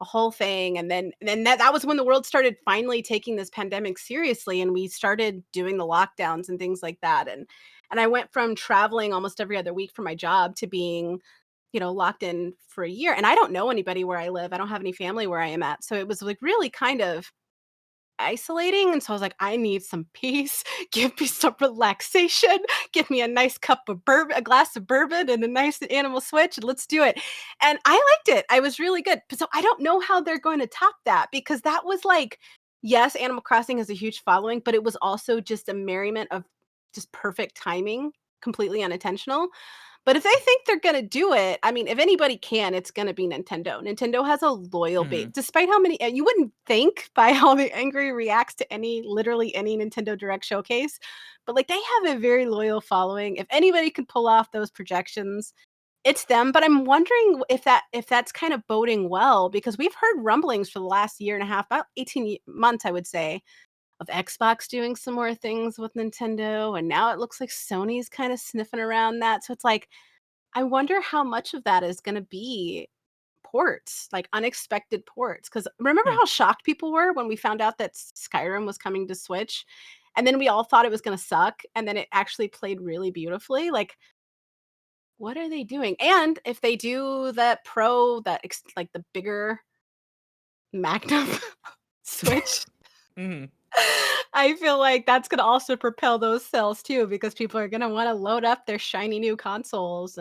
a whole thing. And then that was when the world started finally taking this pandemic seriously, and we started doing the lockdowns and things like that. And I went from traveling almost every other week for my job to being, locked in for a year. And I don't know anybody where I live. I don't have any family where I am at. So it was like really kind of isolating. And so I was like, I need some peace. Give me some relaxation. Give me a nice cup of bourbon, a glass of bourbon, and a nice Animal Switch, and let's do it. And I liked it. I was really good. So I don't know how they're going to top that, because that was like, yes, Animal Crossing has a huge following, but it was also just a merriment of just perfect timing, completely unintentional. But if they think they're going to do it, I mean, if anybody can, it's going to be Nintendo. Nintendo has a loyal base, despite how many, you wouldn't think by how the angry reacts to literally any Nintendo Direct showcase, but like, they have a very loyal following. If anybody can pull off those projections, it's them. But I'm wondering if that's kind of boding well, because we've heard rumblings for the last year and a half, about 18 months, I would say, of Xbox doing some more things with Nintendo, and now it looks like Sony's kind of sniffing around that. So it's like, I wonder how much of that is going to be ports, like unexpected ports. Because remember how shocked people were when we found out that Skyrim was coming to Switch, and then we all thought it was going to suck, and then it actually played really beautifully. Like, what are they doing? And if they do that Pro, like the bigger Magnum Switch, I feel like that's going to also propel those sales too, because people are going to want to load up their shiny new consoles,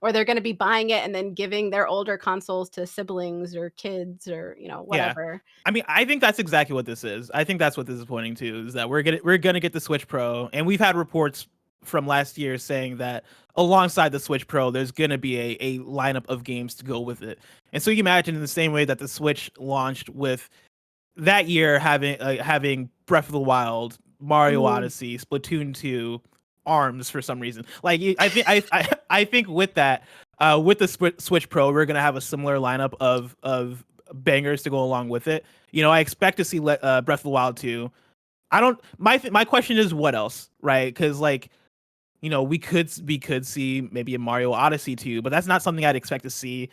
or they're going to be buying it and then giving their older consoles to siblings or kids, or whatever. Yeah. I mean, I think that's exactly what this is. I think that's what this is pointing to, is that we're gonna get the Switch Pro, and we've had reports from last year saying that alongside the Switch Pro, there's gonna be a lineup of games to go with it. And so you imagine, in the same way that the Switch launched with that year having Breath of the Wild, Mario Odyssey, Splatoon 2, ARMS for some reason. Like, I think with that, with the Switch Pro, we're gonna have a similar lineup of bangers to go along with it. I expect to see Breath of the Wild 2. I don't. My question is, what else, right? Because like, we could see maybe a Mario Odyssey 2, but that's not something I'd expect to see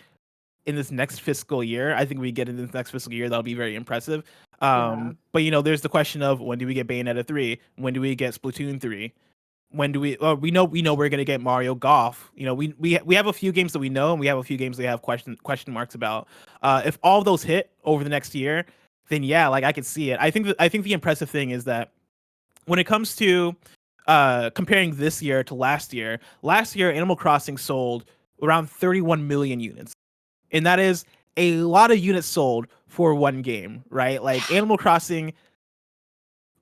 in this next fiscal year. I think we get in this next fiscal year, that'll be very impressive. But there's the question of, when do we get Bayonetta 3? When do we get Splatoon 3? When do we? We know we're gonna get Mario Golf. We have a few games that we know, and we have a few games we have question marks about. If all of those hit over the next year, then yeah, like, I could see it. I think the impressive thing is that when it comes to comparing this year to last year Animal Crossing sold around 31 million units. And that is a lot of units sold for one game, right? Like, Animal Crossing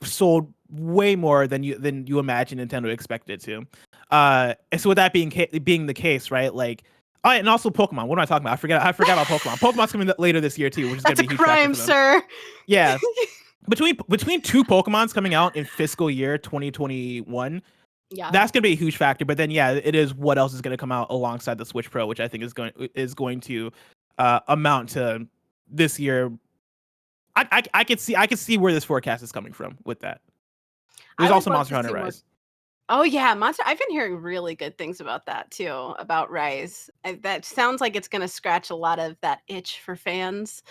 sold way more than you imagine Nintendo expected to. And so with that being the case, right? Like, and also Pokemon. What am I talking about? I forgot about Pokemon. Pokemon's coming later this year too, which is going to be a huge crime, factor for them. sir. Yeah. Between two Pokemons coming out in fiscal year 2021, Yeah, that's going to be a huge factor. But then, yeah, it is what else is going to come out alongside the Switch Pro, which I think is going to amount to this year. I could see where this forecast is coming from with that. There's also Monster Hunter Rise. Oh yeah, Monster. I've been hearing really good things about that too, about Rise. That sounds like it's going to scratch a lot of that itch for fans.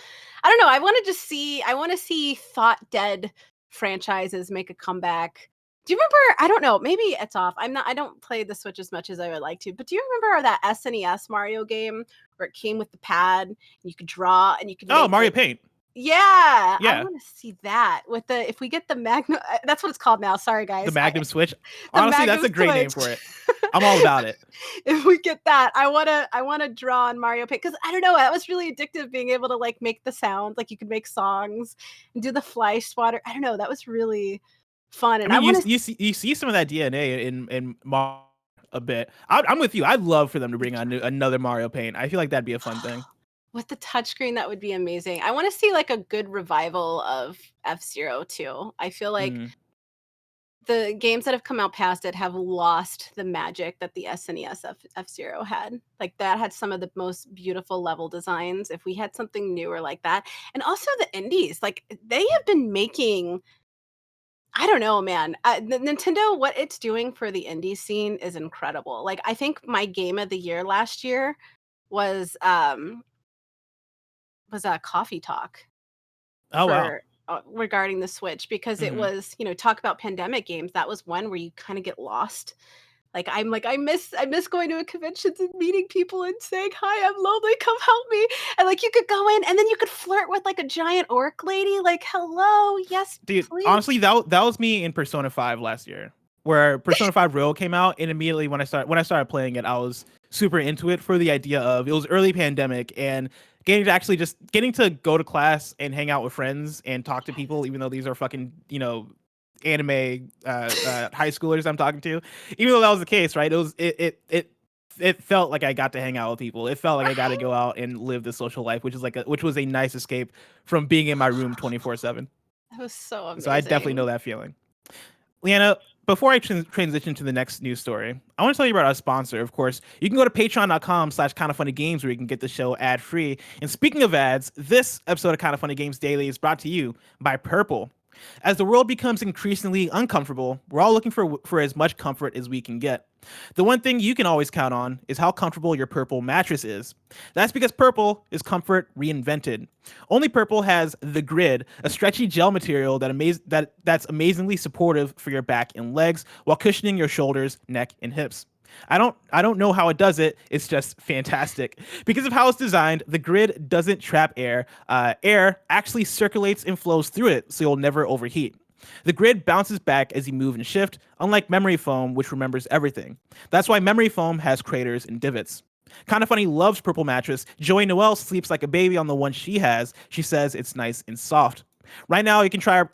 I don't know. I want to see thought dead franchises make a comeback. Do you remember? I don't know. Maybe it's off. I don't play the Switch as much as I would like to. But do you remember that SNES Mario game where it came with the pad and you could draw and you could? Oh, Mario Paint. Yeah, I Yeah. want to see that with the if we get the Magnum. That's what it's called now. Sorry, guys. The Magnum Switch. The Honestly, that's Magnum a great name Switch. for it. I'm all about it. If we get that, I wanna draw on Mario Paint because I don't know. That was really addictive being able to like make the sounds. Like you could make songs and do the fly swatter. I don't know. That was really fun. I And I mean, want to you see some of that DNA in Mario a bit. I'm with you. I'd love for them to bring on another Mario Paint. I feel like that'd be a fun thing. with the touchscreen, that would be amazing. I want to see like a good revival of F-Zero too. I feel like Mm. the games that have come out past it have lost the magic that the SNES F-Zero had. Like that had some of the most beautiful level designs. If we had something newer like that, and also the indies, like they have been making. I don't know, man. Nintendo, what it's doing for the indie scene is incredible. Like I think my game of the year last year was a Coffee Talk Oh wow. for regarding the Switch because it Mhm. was, talk about pandemic games. That was one where you kind of get lost. Like I miss going to a conventions and meeting people and saying, "Hi, I'm lonely, come help me." And like you could go in and then you could flirt with like a giant orc lady, like, "Hello, yes, Dude, please." honestly, that was me in Persona 5 last year, where Persona 5 Royal came out, and immediately when I started playing it, I was super into it for the idea of it was early pandemic and getting to go to class and hang out with friends and talk to people, even though these are fucking anime high schoolers I'm talking to. Even though that was the case, right? It felt like I got to hang out with people. It felt like I got to Right? go out and live the social life, which was a nice escape from being in my room 24/7. That was so So I definitely know amazing. that feeling. Liana, before I transition to the next news story, I want to tell you about our sponsor. Of course, you can go to patreon.com/kindoffunnygames where you can get the show ad free. And speaking of ads, this episode of Kind of Funny Games Daily is brought to you by Purple. As the world becomes increasingly uncomfortable, we're all looking for as much comfort as we can get. The one thing you can always count on is how comfortable your Purple mattress is. That's because Purple is comfort reinvented. Only Purple has the Grid, a stretchy gel material that's amazingly supportive for your back and legs while cushioning your shoulders, neck, and hips. I don't know how it does it. It's just fantastic. Because of how it's designed, the Grid doesn't trap air. Air actually circulates and flows through it, so you'll never overheat. The Grid bounces back as you move and shift, unlike memory foam, which remembers everything. That's why memory foam has craters and divots. Kind of Funny loves Purple mattress. Joey Noelle sleeps like a baby on the one she has. She says it's nice and soft. Right now, you can try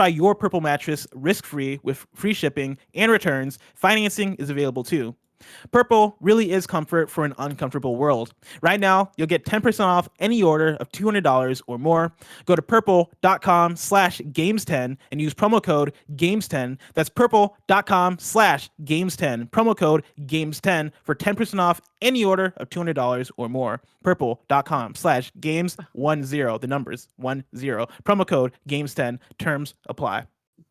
your Purple mattress risk-free with free shipping and returns. Financing is available too. Purple really is comfort for an uncomfortable world. Right now, you'll get 10% off any order of $200 or more. Go to purple.com/games10 and use promo code games10. That's purple.com/games10. Promo code games10 for 10% off any order of $200 or more. Purple.com/games10. The numbers 10. Promo code games10. Terms apply.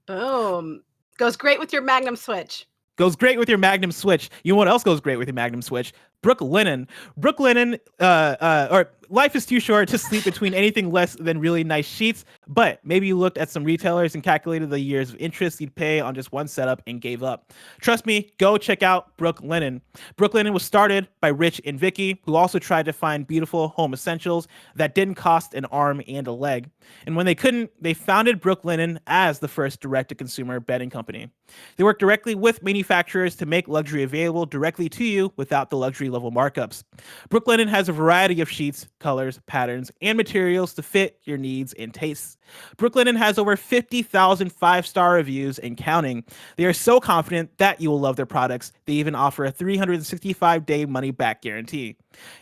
Boom. Goes great with your Magnum Switch. Goes great with your Magnum Switch. You know what else goes great with your Magnum Switch? Brooklinen. Brooklinen, or life is too short to sleep between anything less than really nice sheets, but maybe you looked at some retailers and calculated the years of interest you'd pay on just one setup and gave up. Trust me, go check out Brooklinen. Brooklinen was started by Rich and Vicky, who also tried to find beautiful home essentials that didn't cost an arm and a leg. And when they couldn't, they founded Brooklinen as the first direct-to-consumer bedding company. They work directly with manufacturers to make luxury available directly to you without the luxury level markups. Brooklinen has a variety of sheets, colors, patterns, and materials to fit your needs and tastes. Brooklinen has over 50,000 five-star reviews and counting. They are so confident that you will love their products. They even offer a 365-day money-back guarantee.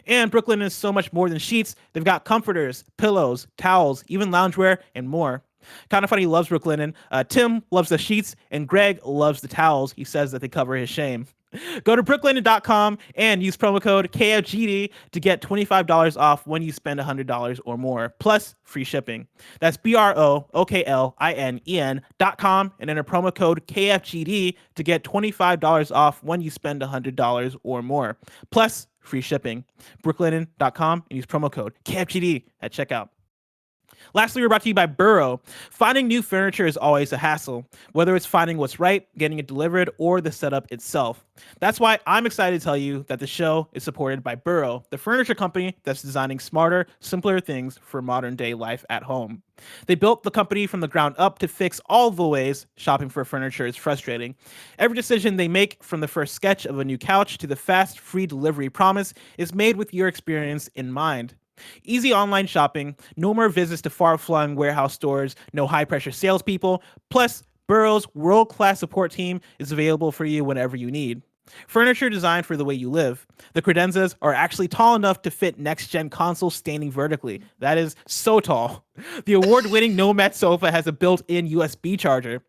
And Brooklinen is so much more than sheets. They've got comforters, pillows, towels, even loungewear, and more. Kind of Funny loves Brooklinen. Tim loves the sheets, and Greg loves the towels. He says that they cover his shame. Go to brooklinen.com and use promo code KFGD to get $25 off when you spend $100 or more, plus free shipping. That's BROOKLINEN.com and enter promo code KFGD to get $25 off when you spend $100 or more, plus free shipping. Brooklinen.com and use promo code KFGD at checkout. Lastly, we're brought to you by Burrow. Finding new furniture is always a hassle, whether it's finding what's right, getting it delivered, or the setup itself. That's why I'm excited to tell you that the show is supported by Burrow, the furniture company that's designing smarter, simpler things for modern day life at home. They built the company from the ground up to fix all the ways shopping for furniture is frustrating. Every decision they make, from the first sketch of a new couch to the fast, free delivery promise, is made with your experience in mind. Easy online shopping, no more visits to far-flung warehouse stores, no high-pressure salespeople. Plus, Burrow's world-class support team is available for you whenever you need. Furniture designed for the way you live. The credenzas are actually tall enough to fit next-gen consoles standing vertically. That is so tall. The award-winning Nomad sofa has a built-in USB charger.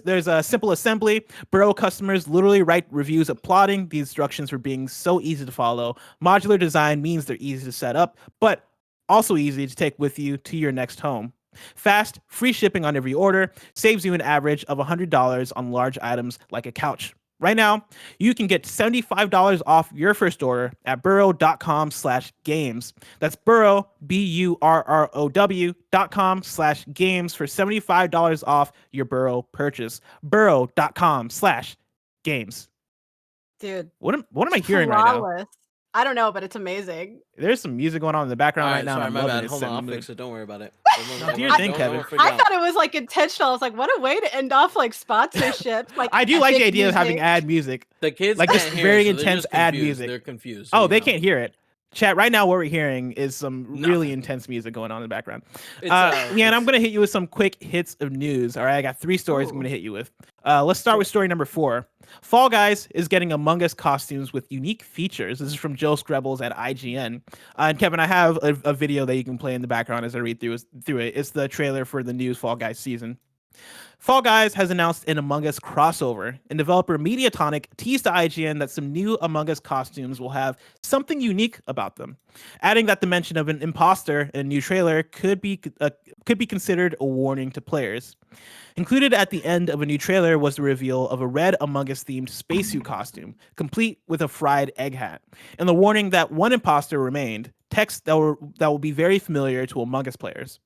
There's a simple assembly. Burrow customers literally write reviews applauding the instructions for being so easy to follow. Modular design means they're easy to set up, but also easy to take with you to your next home. Fast, free shipping on every order saves you an average of $100 on large items like a couch. Right now, you can get $75 off your first order at burrow.com/games. That's Burrow, BURROW.com/games for $75 off your Burrow purchase. Burrow.com/games. Dude, What am I hearing right now? flawless. I don't know, but it's amazing. There's some music going on in the background right now. Sorry, I'm my loving bad. it. Hold on, I'll Setting the fix it. Don't worry about it. No, do your thing, Kevin. I thought it was like intentional. I was like, what a way to end off like sponsorships. Like, I do like the epic idea of having music. ad music. The kids Like can't this hear, very so they're intense just ad confused. music. They're confused. Oh, you they know. can't hear it. Chat, right now what we're hearing is some really Nothing. intense music going on in the background. It's, Leanne, I'm going to hit you with some quick hits of news. All right, I got 3 stories I'm going to hit you with. Let's start with story number 4. Fall Guys is getting Among Us costumes with unique features. This is from Joe Skrebels at IGN. And Kevin, I have a video that you can play in the background as I read through it. It's the trailer for the new Fall Guys season. Fall Guys has announced an Among Us crossover, and developer Mediatonic teased to IGN that some new Among Us costumes will have something unique about them, adding that the mention of an imposter in a new trailer could be considered a warning to players. Included at the end of a new trailer was the reveal of a red Among Us themed spacesuit costume, complete with a fried egg hat, and the warning that one imposter remained, text that will be very familiar to Among Us players.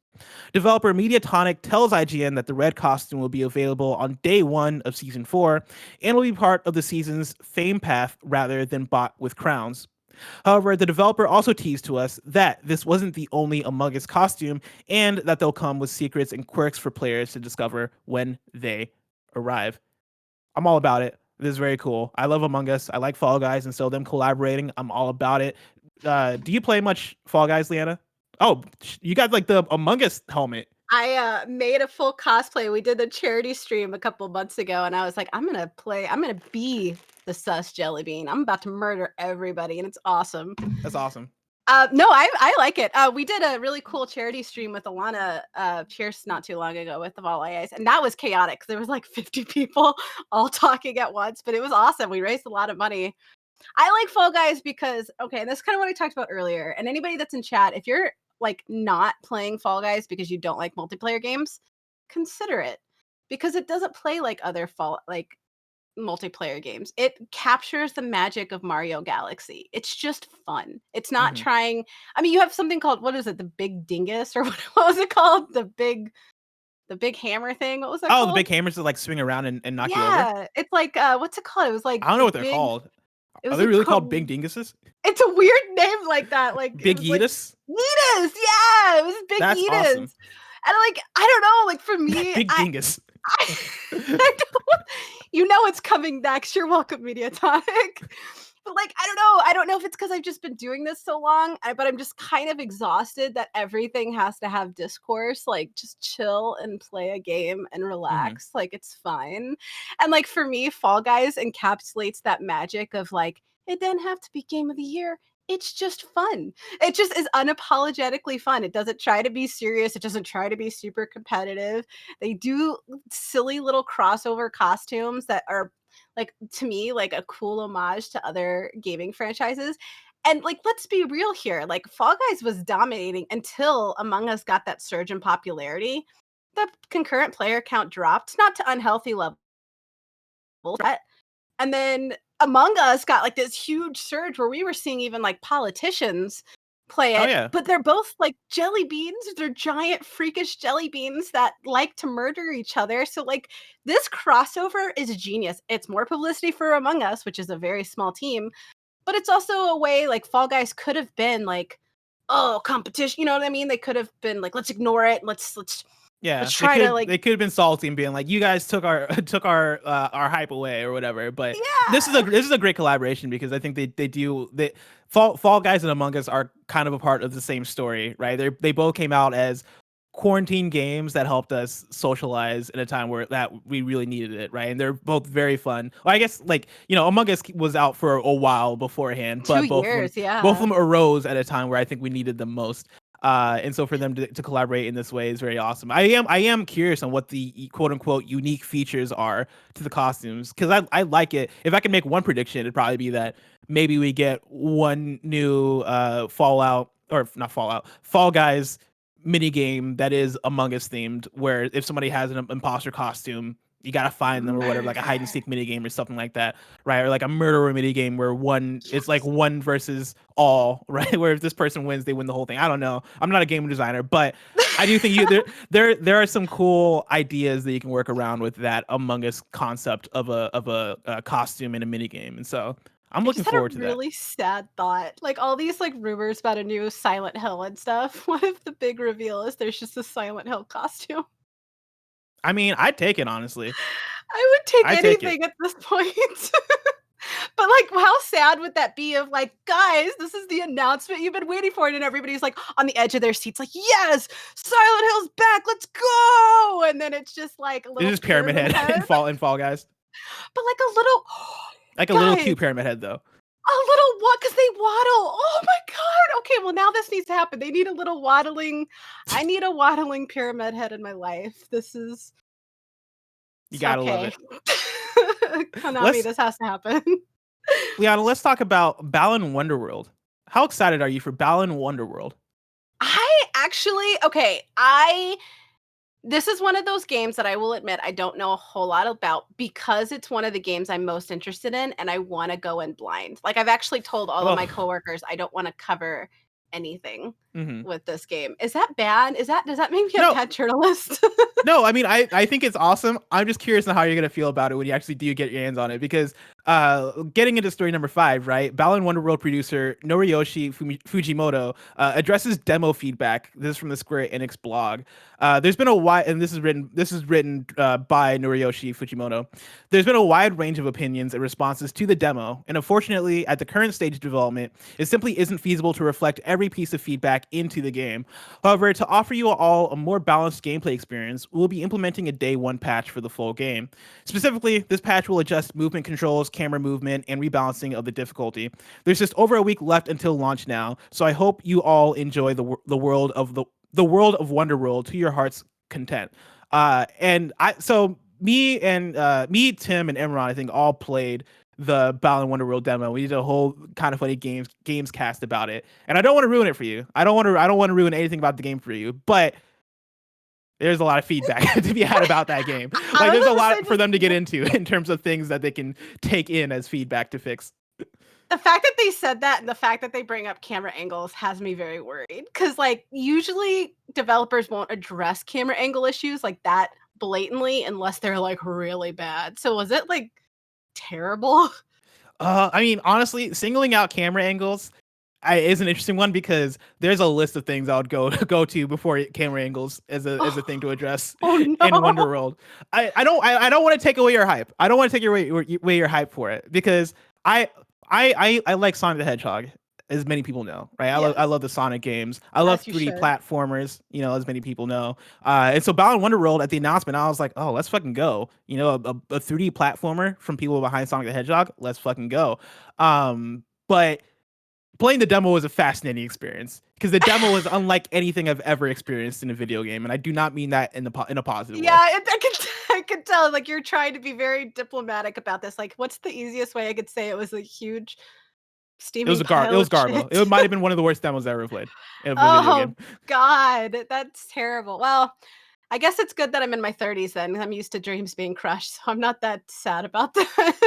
Developer Mediatonic tells IGN that the red costume will be available on day 1 of Season 4 and will be part of the season's fame path rather than bought with crowns. However, the developer also teased to us that this wasn't the only Among Us costume and that they'll come with secrets and quirks for players to discover when they arrive. I'm all about it. This is very cool. I love Among Us. I like Fall Guys, and so them collaborating, I'm all about it. Do you play much Fall Guys, Liana? Oh, you got like the Among Us helmet. I made a full cosplay. We did a charity stream a couple months ago, and I was like, I'm gonna be the sus jelly bean. I'm about to murder everybody, and it's awesome. That's awesome. No, I like it. We did a really cool charity stream with Alana Pierce not too long ago with the All Eyes, and that was chaotic. There was like 50 people all talking at once, but it was awesome. We raised a lot of money. I like Fall Guys because, okay, that's kind of what I talked about earlier. And anybody that's in chat, if you're like not playing Fall Guys because you don't like multiplayer games, consider it, because it doesn't play like other multiplayer games. It captures the magic of Mario Galaxy. It's just fun. It's not trying. I mean, you have something called, what is it, the Big Dingus, or what was it called? The big hammer thing. What was that called? The big hammers that like swing around and knock you over. Yeah, it's like what's it called? It was like, I don't know what they're called. Are they really called Big Dinguses? It's a weird name like that. Like Big Yeetus? Yeetus, yeah, it was Big That's Yeetus. awesome. And like, I don't know, like for me, Big Dingus. I you know it's coming next. You're welcome, Mediatonic. But like, I don't know if it's because I've just been doing this so long, but I'm just kind of exhausted that everything has to have discourse. Like, just chill and play a game and relax. Like, it's fine. And like for me, Fall Guys encapsulates that magic of like, it doesn't have to be game of the year. It's just fun. It just is unapologetically fun. It doesn't try to be serious. It doesn't try to be super competitive. They do silly little crossover costumes that are, like, to me, like a cool homage to other gaming franchises. And like, let's be real here. Like, Fall Guys was dominating until Among Us got that surge in popularity. The concurrent player count dropped, not to unhealthy levels, and then Among Us got like this huge surge where we were seeing even like politicians play Oh it. yeah. But they're both like jelly beans. They're giant freakish jelly beans that like to murder each other. So like this crossover is genius. It's more publicity for Among Us, which is a very small team, but it's also a way like Fall Guys could have been like, oh, competition. You know what I mean? They could have been like, let's ignore it. Let's Yeah, try to like, they could have been salty and being like, "You guys took our took our hype away" or whatever. But this yeah. is a great collaboration because I think they Fall Guys and Among Us are kind of a part of the same story, right? They both came out as quarantine games that helped us socialize in a time where that we really needed it, right? And they're both very fun. Well, I guess like Among Us was out for a while beforehand, but 2 years, both of yeah. them arose at a time where I think we needed them most. And so for them to collaborate in this way is very awesome. I am curious on what the quote unquote unique features are to the costumes because I like it. If I can make one prediction, it'd probably be that maybe we get one new Fall Guys mini game that is Among Us themed, where if somebody has an imposter costume, you gotta find them or whatever, like a hide and seek mini game or something like that, right? Or like a murderer mini game where it's like one versus all, right? Where if this person wins, they win the whole thing. I don't know. I'm not a game designer, but I do think there are some cool ideas that you can work around with that Among Us concept of a costume in a mini game, and so I'm I looking just had a forward to that. really sad thought. Like all these like rumors about a new Silent Hill and stuff. What if the big reveal is there's just a Silent Hill costume? I mean, I'd take it honestly. I would take I'd take it. anything at this point. But like how sad would that be of like, guys, this is the announcement you've been waiting for, and everybody's like on the edge of their seats, like, yes, Silent Hill's back, let's go. And then it's just like a It's little just Pyramid Head in Fall Guys. but like a little Like a little guys, cute Pyramid Head though. a little what? Because they waddle. Oh my god. Okay, well now this needs to happen. They need a little waddling. I need a waddling pyramid head in my life. This is You gotta love okay. it. Konami, this has to happen. Liana, let's talk about Balan Wonderworld. How excited are you for Balan Wonderworld? I actually this is one of those games that I will admit I don't know a whole lot about because it's one of the games I'm most interested in and I want to go in blind. Like I've actually told all of my coworkers I don't want to cover anything with this game. Is that bad? Does that make me a bad journalist? No, I mean I think it's awesome. I'm just curious on how you're gonna feel about it when you actually do get your hands on it because getting into story number 5, right? Balan Wonderworld producer Noriyoshi Fujimoto addresses demo feedback. This is from the Square Enix blog. There's been a wide, and this is written by Noriyoshi Fujimoto. There's been a wide range of opinions and responses to the demo, and unfortunately, at the current stage of development, it simply isn't feasible to reflect every piece of feedback into the game. However, to offer you all a more balanced gameplay experience, we'll be implementing a day 1 patch for the full game. Specifically, this patch will adjust movement controls, camera movement, and rebalancing of the difficulty. There's just over a week left until launch now, so I hope you all enjoy the world of Wonderworld to your heart's content. Me, Tim, and Imran, I think all played the Balan Wonderworld demo. We did a whole kind of funny games cast about it, and I don't want to ruin it for you. I don't want to ruin anything about the game for you, but there's a lot of feedback to be had about that game. Like there's a lot for them to get into in terms of things that they can take in as feedback to fix. The fact that they said that and the fact that they bring up camera angles has me very worried because like usually developers won't address camera angle issues like that blatantly unless they're like really bad. So was it like terrible? I mean, honestly, singling out camera angles is an interesting one because there's a list of things I would go to before camera angles as a thing to address in Wonderworld. I don't want to take away your hype. I don't want to take away your hype for it because I like Sonic the Hedgehog, as many people know, right? I love the Sonic games. I love 3D platformers, as many people know. And so Balan Wonderworld at the announcement, I was like, oh, let's fucking go. A 3D platformer from people behind Sonic the Hedgehog, let's fucking go. But playing the demo was a fascinating experience because the demo is unlike anything I've ever experienced in a video game, and I do not mean that in a positive way. Yeah, I could tell. Like you're trying to be very diplomatic about this. Like, what's the easiest way I could say it was a huge steaming? It was Garbo. It might have been one of the worst demos I ever played in a video game. God, that's terrible. Well, I guess it's good that I'm in my 30s then. I'm used to dreams being crushed, so I'm not that sad about that.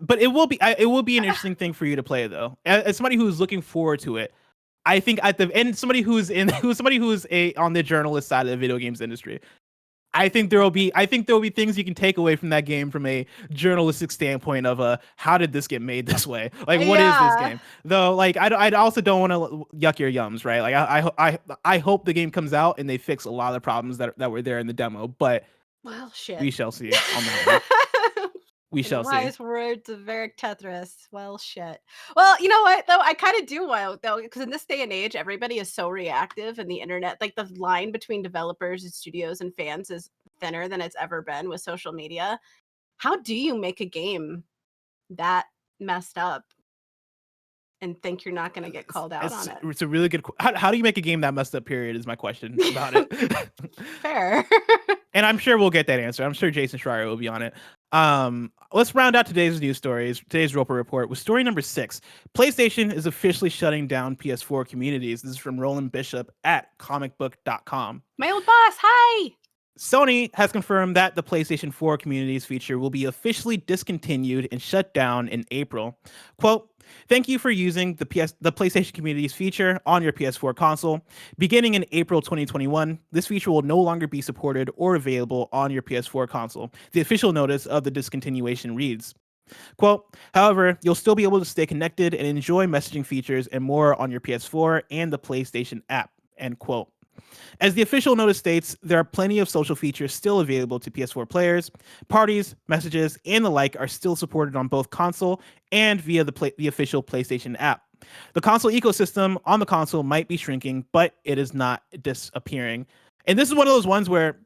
But it will be an interesting thing for you to play though. As somebody who's looking forward to it, I think at the end, somebody who's on the journalist side of the video games industry, I think there will be things you can take away from that game from a journalistic standpoint of how did this get made this way? Like, what is this game? Though, like, I also don't want to yuck your yums, right? Like, I hope the game comes out and they fix a lot of the problems that were there in the demo, but well, shit. we shall see on that one. We shall see. Wise words of Varric Tetris. Well, shit. Well, you know what, though? I kind of do want, though, because in this day and age, everybody is so reactive, and the internet, like, the line between developers and studios and fans is thinner than it's ever been with social media. How do you make a game that messed up and think you're not going to get called out on it? It's a really good. How do you make a game that messed up? Period is my question about it. Fair. And I'm sure we'll get that answer. I'm sure Jason Schreier will be on it. Let's round out today's news stories. Today's Rollin report with story number 6. PlayStation is officially shutting down PS4 communities. This is from Roland Bishop at comicbook.com. My old boss. Hi. Sony has confirmed that the PlayStation 4 communities feature will be officially discontinued and shut down in April. Quote, "Thank you for using the PlayStation communities feature on your PS4 console. Beginning in April 2021, this feature will no longer be supported or available on your PS4 console. The official notice of the discontinuation reads, quote, however, you'll still be able to stay connected and enjoy messaging features and more on your PS4 and the PlayStation app," end quote. As the official notice states, there are plenty of social features still available to PS4 players. Parties, messages, and the like are still supported on both console and via the official PlayStation app. The console ecosystem on the console might be shrinking, but it is not disappearing. And this is one of those ones where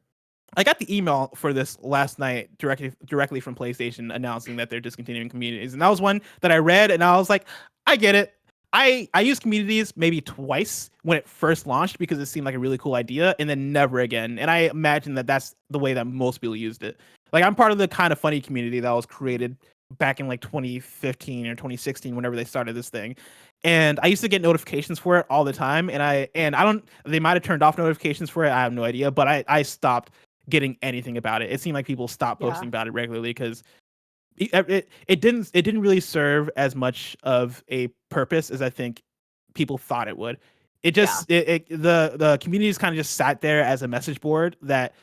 I got the email for this last night directly from PlayStation announcing that they're discontinuing communities. And that was one that I read and I was like, I get it. I used communities maybe twice when it first launched because it seemed like a really cool idea, and then never again. And I imagine that that's the way that most people used it. Like, I'm part of the Kind of Funny community that was created back in like 2015 or 2016, whenever they started this thing. And I used to get notifications for it all the time. They might have turned off notifications for it. I have no idea, but I stopped getting anything about it. It seemed like people stopped posting about it regularly because it didn't really serve as much of a purpose as I think people thought it would. It just the communities kind of just sat there as a message board that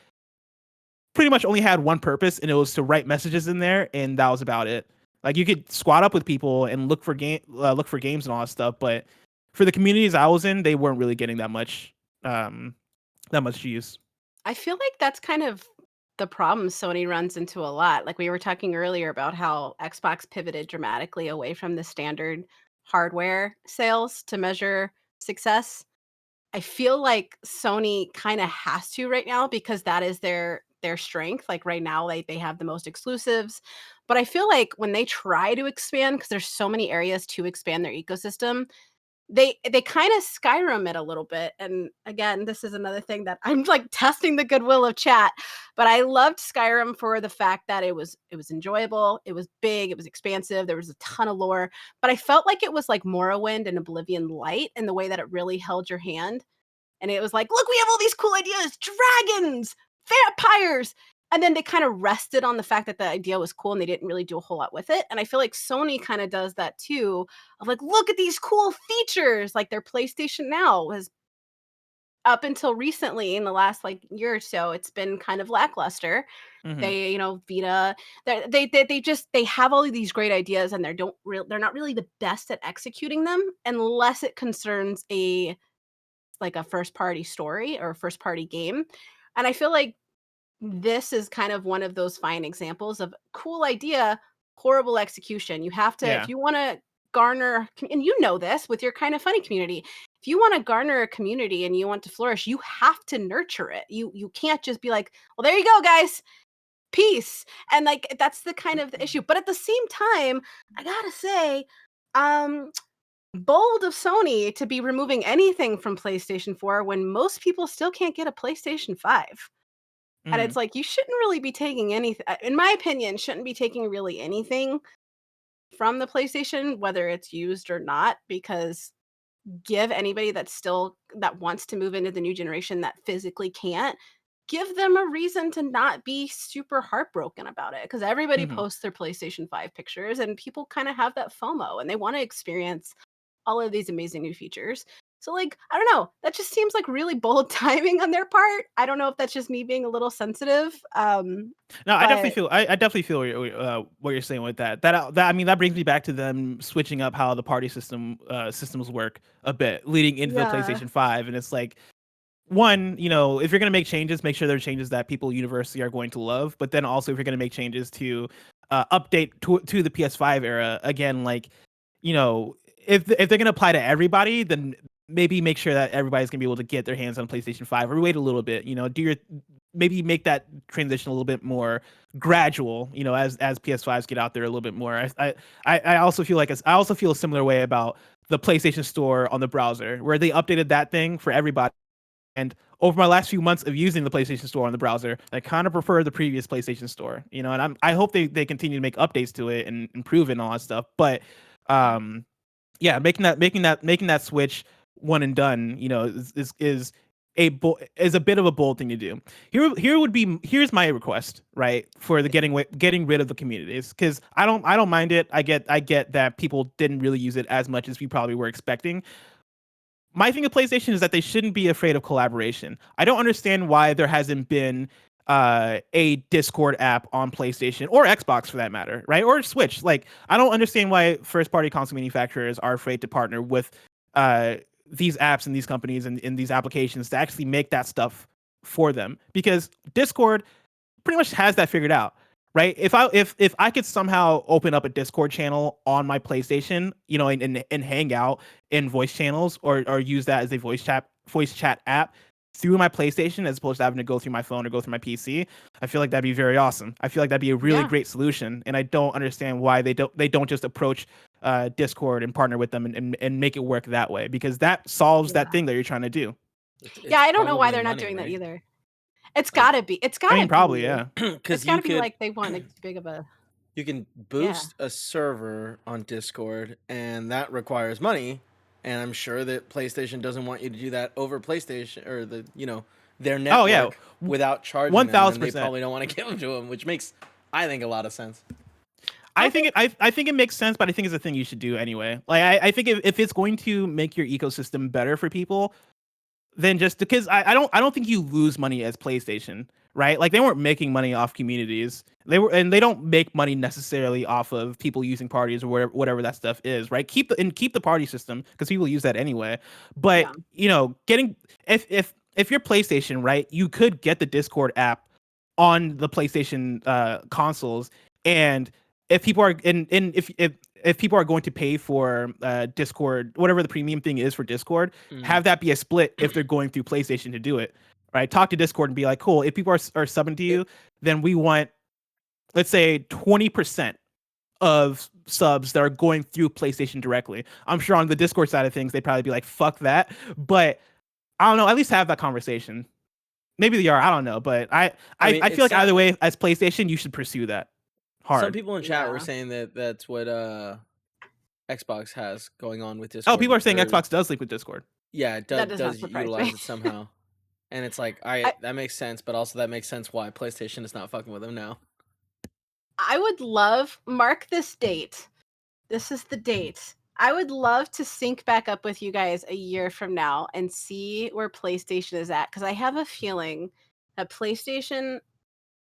pretty much only had one purpose, and it was to write messages in there, and that was about it. Like, you could squat up with people and look for games and all that stuff, but for the communities I was in, they weren't really getting that much use. I feel like that's kind of the problem Sony runs into a lot. Like, we were talking earlier about how Xbox pivoted dramatically away from the standard hardware sales to measure success. I feel like Sony kind of has to right now because that is their strength. Like, right now, they have the most exclusives. But I feel like when they try to expand, because there's so many areas to expand their ecosystem, they kind of Skyrim it a little bit. And again, this is another thing that I'm like testing the goodwill of chat, but I loved Skyrim for the fact that it was enjoyable, it was big, it was expansive, there was a ton of lore, but I felt like it was like Morrowind and Oblivion light in the way that it really held your hand. And it was like, look, we have all these cool ideas, dragons, vampires. And then they kind of rested on the fact that the idea was cool and they didn't really do a whole lot with it. And I feel like Sony kind of does that too, of like, look at these cool features. Like, their PlayStation Now has, up until recently in the last like year or so, it's been kind of lackluster. Mhm. They, Vita, they have all of these great ideas and they're not really the best at executing them unless it concerns a first party story or a first party game. And I feel like this is kind of one of those fine examples of cool idea, horrible execution. You have to, if you want to garner, and you know this with your Kind of Funny community, if you want to garner a community and you want to flourish, you have to nurture it. You can't just be like, well, there you go, guys, peace. And like, that's the kind of the issue. But at the same time, I gotta say, bold of Sony to be removing anything from PlayStation 4 when most people still can't get a PlayStation 5. And it's like, you shouldn't really be taking anything, in my opinion, shouldn't be taking really anything from the PlayStation, whether it's used or not, because give anybody that wants to move into the new generation that physically can't, give them a reason to not be super heartbroken about it. Because everybody posts their PlayStation 5 pictures and people kind of have that FOMO and they want to experience all of these amazing new features. So like, I don't know. That just seems like really bold timing on their part. I don't know if that's just me being a little sensitive. No, I definitely But feel I definitely feel what you're saying with that. That I mean that brings me back to them switching up how the party systems work a bit, leading into the yeah, PlayStation 5, and it's like one, if you're gonna make changes, make sure they're changes that people universally are going to love. But then also, if you're gonna make changes to update to the PS5 era, again, like if they're gonna apply to everybody, then maybe make sure that everybody's gonna be able to get their hands on PlayStation 5, or wait a little bit. Maybe make that transition a little bit more gradual. As PS5s get out there a little bit more. I also feel I also feel a similar way about the PlayStation Store on the browser, where they updated that thing for everybody. And over my last few months of using the PlayStation Store on the browser, I kind of prefer the previous PlayStation Store, and I hope they continue to make updates to it and improve it and all that stuff. But yeah, making that switch one and done, is a bit of a bold thing to do. Here's my request, right, for the getting rid of the communities, because I don't mind it. I get that people didn't really use it as much as we probably were expecting. My thing with PlayStation is that they shouldn't be afraid of collaboration. I don't understand why there hasn't been a Discord app on PlayStation or Xbox for that matter, right? Or Switch. Like, I don't understand why first-party console manufacturers are afraid to partner with these apps and these companies and these applications to actually make that stuff for them. Because Discord pretty much has that figured out, right? If I could somehow open up a Discord channel on my PlayStation, and hang out in voice channels, or use that as a voice chat app through my PlayStation, as opposed to having to go through my phone or go through my PC, I feel like that'd be very awesome. I feel like that'd be a really yeah, great solution, and I don't understand why they don't just approach Discord and partner with them and make it work that way, because that solves yeah, that thing that you're trying to do. yeah. It's I don't know why probably they're not money, doing that right? either. It's Like, gotta be. It's I mean, gotta probably, be. yeah. It's because gotta be like they want too big of a you can yeah. boost a server on Discord, and that requires money. And I'm sure that PlayStation doesn't want you to do that over PlayStation or their Oh yeah, network without charging one them, and thousand they percent. probably don't want to give them to them, which makes, I think, a lot of sense. I think it makes sense, but I think it's a thing you should do anyway. Like, I think if it's going to make your ecosystem better for people, then just because I don't think you lose money as PlayStation, right? Like, they weren't making money off communities. They don't make money necessarily off of people using parties or whatever that stuff is, right? Keep the party system, because people use that anyway. Yeah. But getting if you're PlayStation, right, you could get the Discord app on the PlayStation consoles, and if people are and if people are going to pay for Discord, whatever the premium thing is for Discord, have that be a split if they're going through PlayStation to do it, right? Talk to Discord and be like, cool, if people are subbing to you, then we want, let's say, 20% of subs that are going through PlayStation directly. I'm sure on the Discord side of things, they'd probably be like, fuck that. But I don't know, at least have that conversation. Maybe they are, I don't know. But I mean, I feel like either way, as PlayStation, you should pursue that some hard. people in chat were Yeah. saying that that's what Xbox has going on with Oh, Discord. people are saying Or- Xbox does link with Discord. yeah, it That does not does surprise utilize me. it somehow, and it's like, I, that makes sense, but also that makes sense why PlayStation is not fucking with them now. I would love, mark this date. This is the date. I would love to sync back up with you guys a year from now and see where PlayStation is at, because I have a feeling that PlayStation,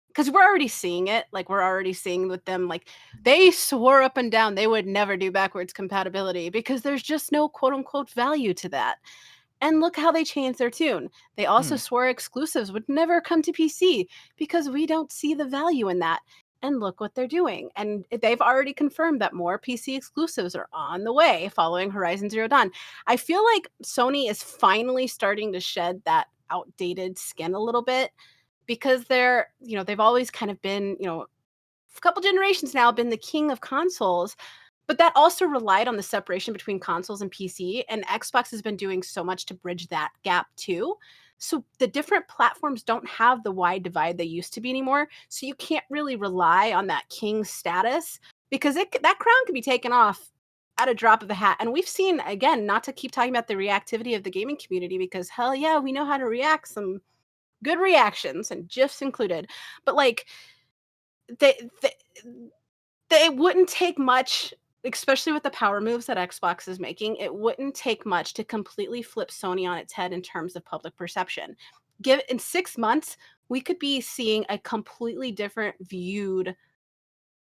because we're already seeing it, like we're already seeing with them, like they swore up and down they would never do backwards compatibility because there's just no quote unquote value to that. And look how they changed their tune. They also swore exclusives would never come to PC because we don't see the value in that. And look what they're doing. And they've already confirmed that more PC exclusives are on the way following Horizon Zero Dawn. I feel like Sony is finally starting to shed that outdated skin a little bit, because they've always kind of been, a couple generations now, been the king of consoles. But that also relied on the separation between consoles and PC, and Xbox has been doing so much to bridge that gap too. So the different platforms don't have the wide divide they used to be anymore. So you can't really rely on that king status, because that crown can be taken off at a drop of a hat. And we've seen, again, not to keep talking about the reactivity of the gaming community, because hell yeah, we know how to react, some good reactions and GIFs included. But like, they it wouldn't take much. especially with the power moves that Xbox is making, it wouldn't take much to completely flip Sony on its head in terms of public perception. In 6 months, we could be seeing a completely different viewed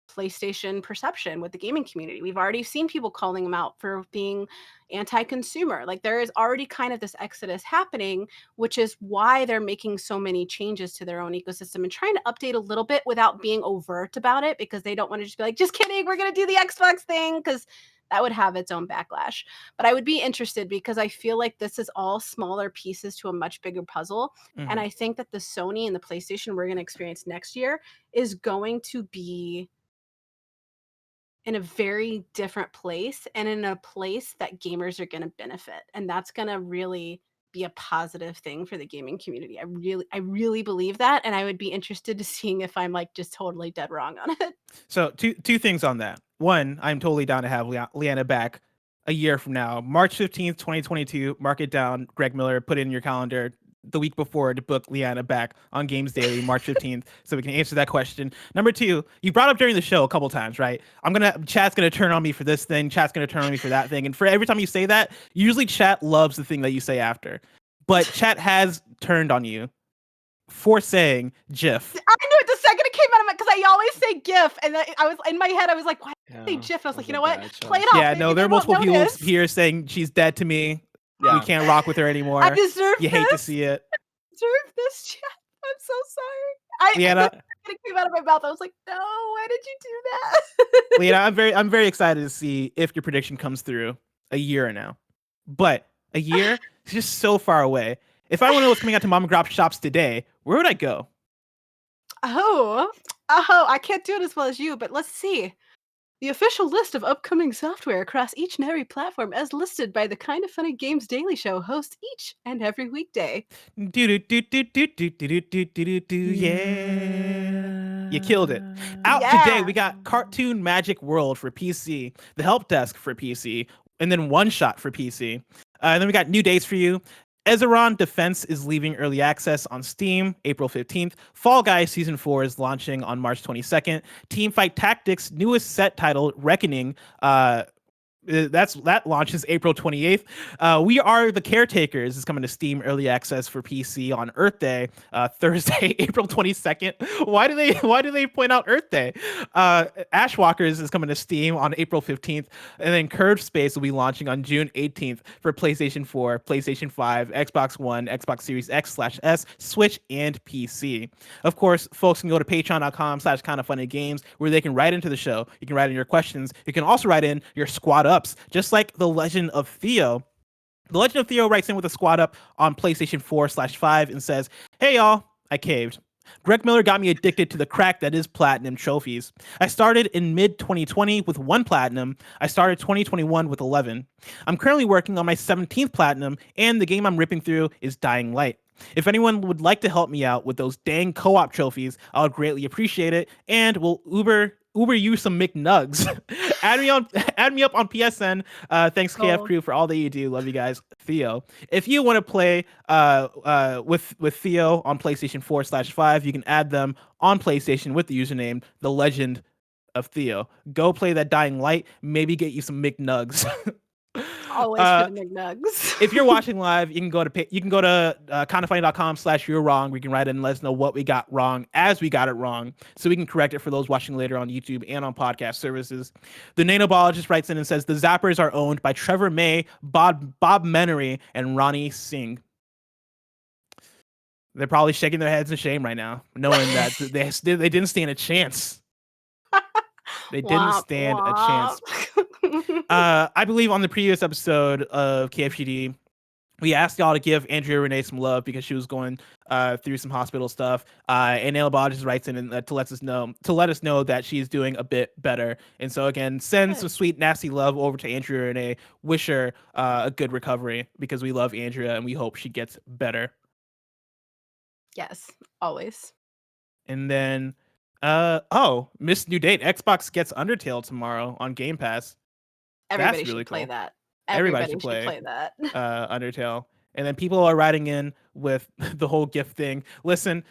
PlayStation perception with the gaming community. We've already seen people calling them out for being anti-consumer. Like, there is already kind of this exodus happening, which is why they're making so many changes to their own ecosystem and trying to update a little bit without being overt about it, because they don't want to just be like, just kidding, we're going to do the Xbox thing, because that would have its own backlash. But I would be interested, because I feel like this is all smaller pieces to a much bigger puzzle. Mhm. And I think that the Sony and the PlayStation we're going to experience next year is going to be in a very different place, and in a place that gamers are going to benefit. And that's going to really be a positive thing for the gaming community. I really believe that. And I would be interested to seeing if I'm like just totally dead wrong on it. So two things on that. One, I'm totally down to have Liana back a year from now, March 15th, 2022. Mark it down. Greg Miller, put it in your calendar the week before to book Liana back on Games Daily, March 15th, so we can answer that question. Number two, you brought up during the show a couple times, right? Chat's gonna turn on me for this thing, chat's gonna turn on me for that thing. And for every time you say that, usually chat loves the thing that you say after. But chat has turned on you for saying GIF. I knew it the second it came out of my, because I always say GIF, and I was in my head, I was like, why did I say GIF? And I was like, you know what? Play it off. Yeah, no, there are multiple people here saying she's dead to me. Yeah. You can't rock with her anymore. I deserve You hate to see it. I deserve this, chat. I'm so sorry. Liana, it came out of my mouth. I was like, no, why did you do that? Liana, I'm very excited to see if your prediction comes through a year now. But a year is just so far away. If I want to know what's coming out to mom and pop shops today, where would I go? Oh, I can't do it as well as you, but let's see. The official list of upcoming software across each and every platform, as listed by the Kind of Funny Games Daily Show host each and every weekday. Yeah. You killed it. Out today, we got Cartoon Magic World for PC, The Help Desk for PC, and then One Shot for PC. And then we got new dates for you. Ezeron Defense is leaving early access on Steam April 15th. Fall Guys Season 4 is launching on March 22nd. Teamfight Tactics' newest set title, Reckoning, that launches April 28th. We Are the Caretakers is coming to Steam early access for PC on Earth Day, Thursday, April 22nd. Why do they point out Earth Day? Ashwalkers is coming to Steam on April 15th, and then Curved Space will be launching on June 18th for PlayStation 4, PlayStation 5, Xbox One, Xbox Series X/S, Switch, and PC. Of course, folks can go to patreon.com/kindoffunnygames, where they can write into the show. You can write in your questions. You can also write in your squad ups, just like The Legend of Theo. The Legend of Theo writes in with a squad up on PlayStation 4/5 and says, "Hey y'all, I caved. Greg Miller got me addicted to the crack that is platinum trophies. I started in mid-2020 with 1 platinum. I started 2021 with 11. I'm currently working on my 17th platinum, and the game I'm ripping through is Dying Light. If anyone would like to help me out with those dang co-op trophies, I would greatly appreciate it, and will Uber you some McNugs. add me up on PSN. Thanks KF Crew for all that you do. Love you guys, Theo. If you want to play with Theo on PlayStation 4/5, you can add them on PlayStation with the username TheLegendofTheo. Go play that Dying Light. Maybe get you some McNugs. Always for the McNugs. If you're watching live, you can go to kindoffunny.com/you're wrong. We can write in and let us know what we got wrong as we got it wrong, so we can correct it for those watching later on YouTube and on podcast services. The Nanobiologist writes in and says the Zappers are owned by Trevor May, Bob Menery, and Ronnie Singh. They're probably shaking their heads in shame right now, knowing that they didn't stand a chance. They didn't stand a chance. I believe on the previous episode of KFGD, we asked y'all to give Andrea Renee some love because she was going through some hospital stuff. And Nanobiologist writes in and, to let us know that she's doing a bit better. And so again, send some sweet, nasty love over to Andrea Renee. Wish her a good recovery, because we love Andrea and we hope she gets better. Yes, always. And then missed new date. Xbox gets Undertale tomorrow on Game Pass. Everybody should play that. Everybody should play that. Undertale. And then people are writing in with the whole gift thing. Listen,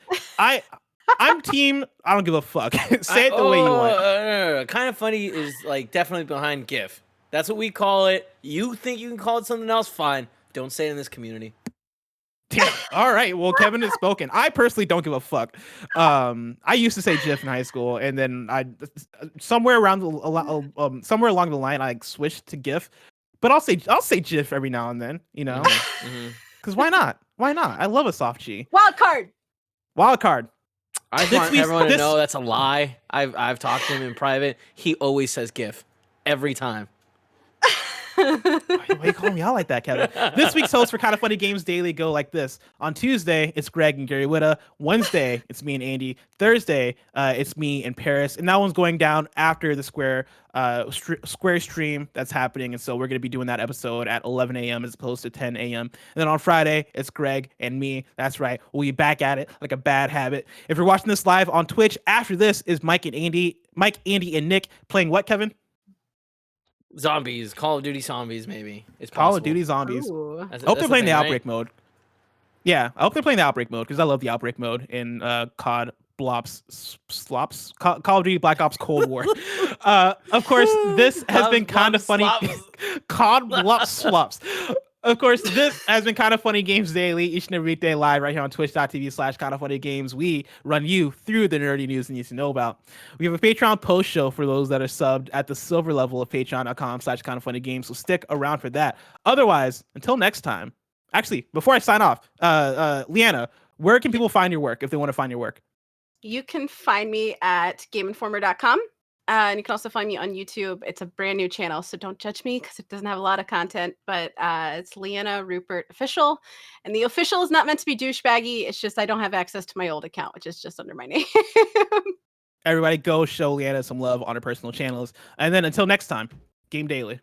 I'm team. I don't give a fuck. Say it the way you want. No. Kind of funny is like definitely behind GIF. That's what we call it. You think you can call it something else? Fine. Don't say it in this community. Damn. All right. Well, Kevin has spoken. I personally don't give a fuck. I used to say GIF in high school, and then I somewhere along the line I switched to GIF. But I'll say GIF every now and then. You know, because why not? Why not? I love a soft G. Wild card. I just want everyone to know that's a lie. I've talked to him in private. He always says GIF every time. Why are you calling me out like that, Kevin? This week's hosts for Kind of Funny Games Daily go like this. On Tuesday, it's Greg and Gary Whitta. Wednesday, it's me and Andy. Thursday, it's me and Paris. And that one's going down after the Square stream that's happening. And so we're going to be doing that episode at 11 a.m. as opposed to 10 a.m. And then on Friday, it's Greg and me. That's right. We'll be back at it like a bad habit. If you're watching this live on Twitch, after this is Mike, Andy, and Nick playing what, Kevin? Zombies, Call of Duty zombies, maybe. It's Call of Duty zombies. I hope they're playing the Outbreak mode. Yeah, I hope they're playing the Outbreak mode because I love the Outbreak mode in COD Slops, Call of Duty Black Ops Cold War. Of course, this has been kind of funny. COD Slops. Of course, this has been Kind of Funny Games Daily, each and every weekday live right here on twitch.tv/kindoffunnygames. We run you through the nerdy news you need to know about. We have a Patreon post show for those that are subbed at the silver level of patreon.com/kindoffunnygames, so stick around for that. Otherwise, until next time. Actually, before I sign off, Liana, where can people find your work if they want to find your work? You can find me at GameInformer.com. And you can also find me on YouTube. It's a brand new channel, so don't judge me because it doesn't have a lot of content. But it's Liana Ruppert Official. And the official is not meant to be douchebaggy. It's just I don't have access to my old account, which is just under my name. Everybody go show Liana some love on her personal channels. And then until next time, Game Daily.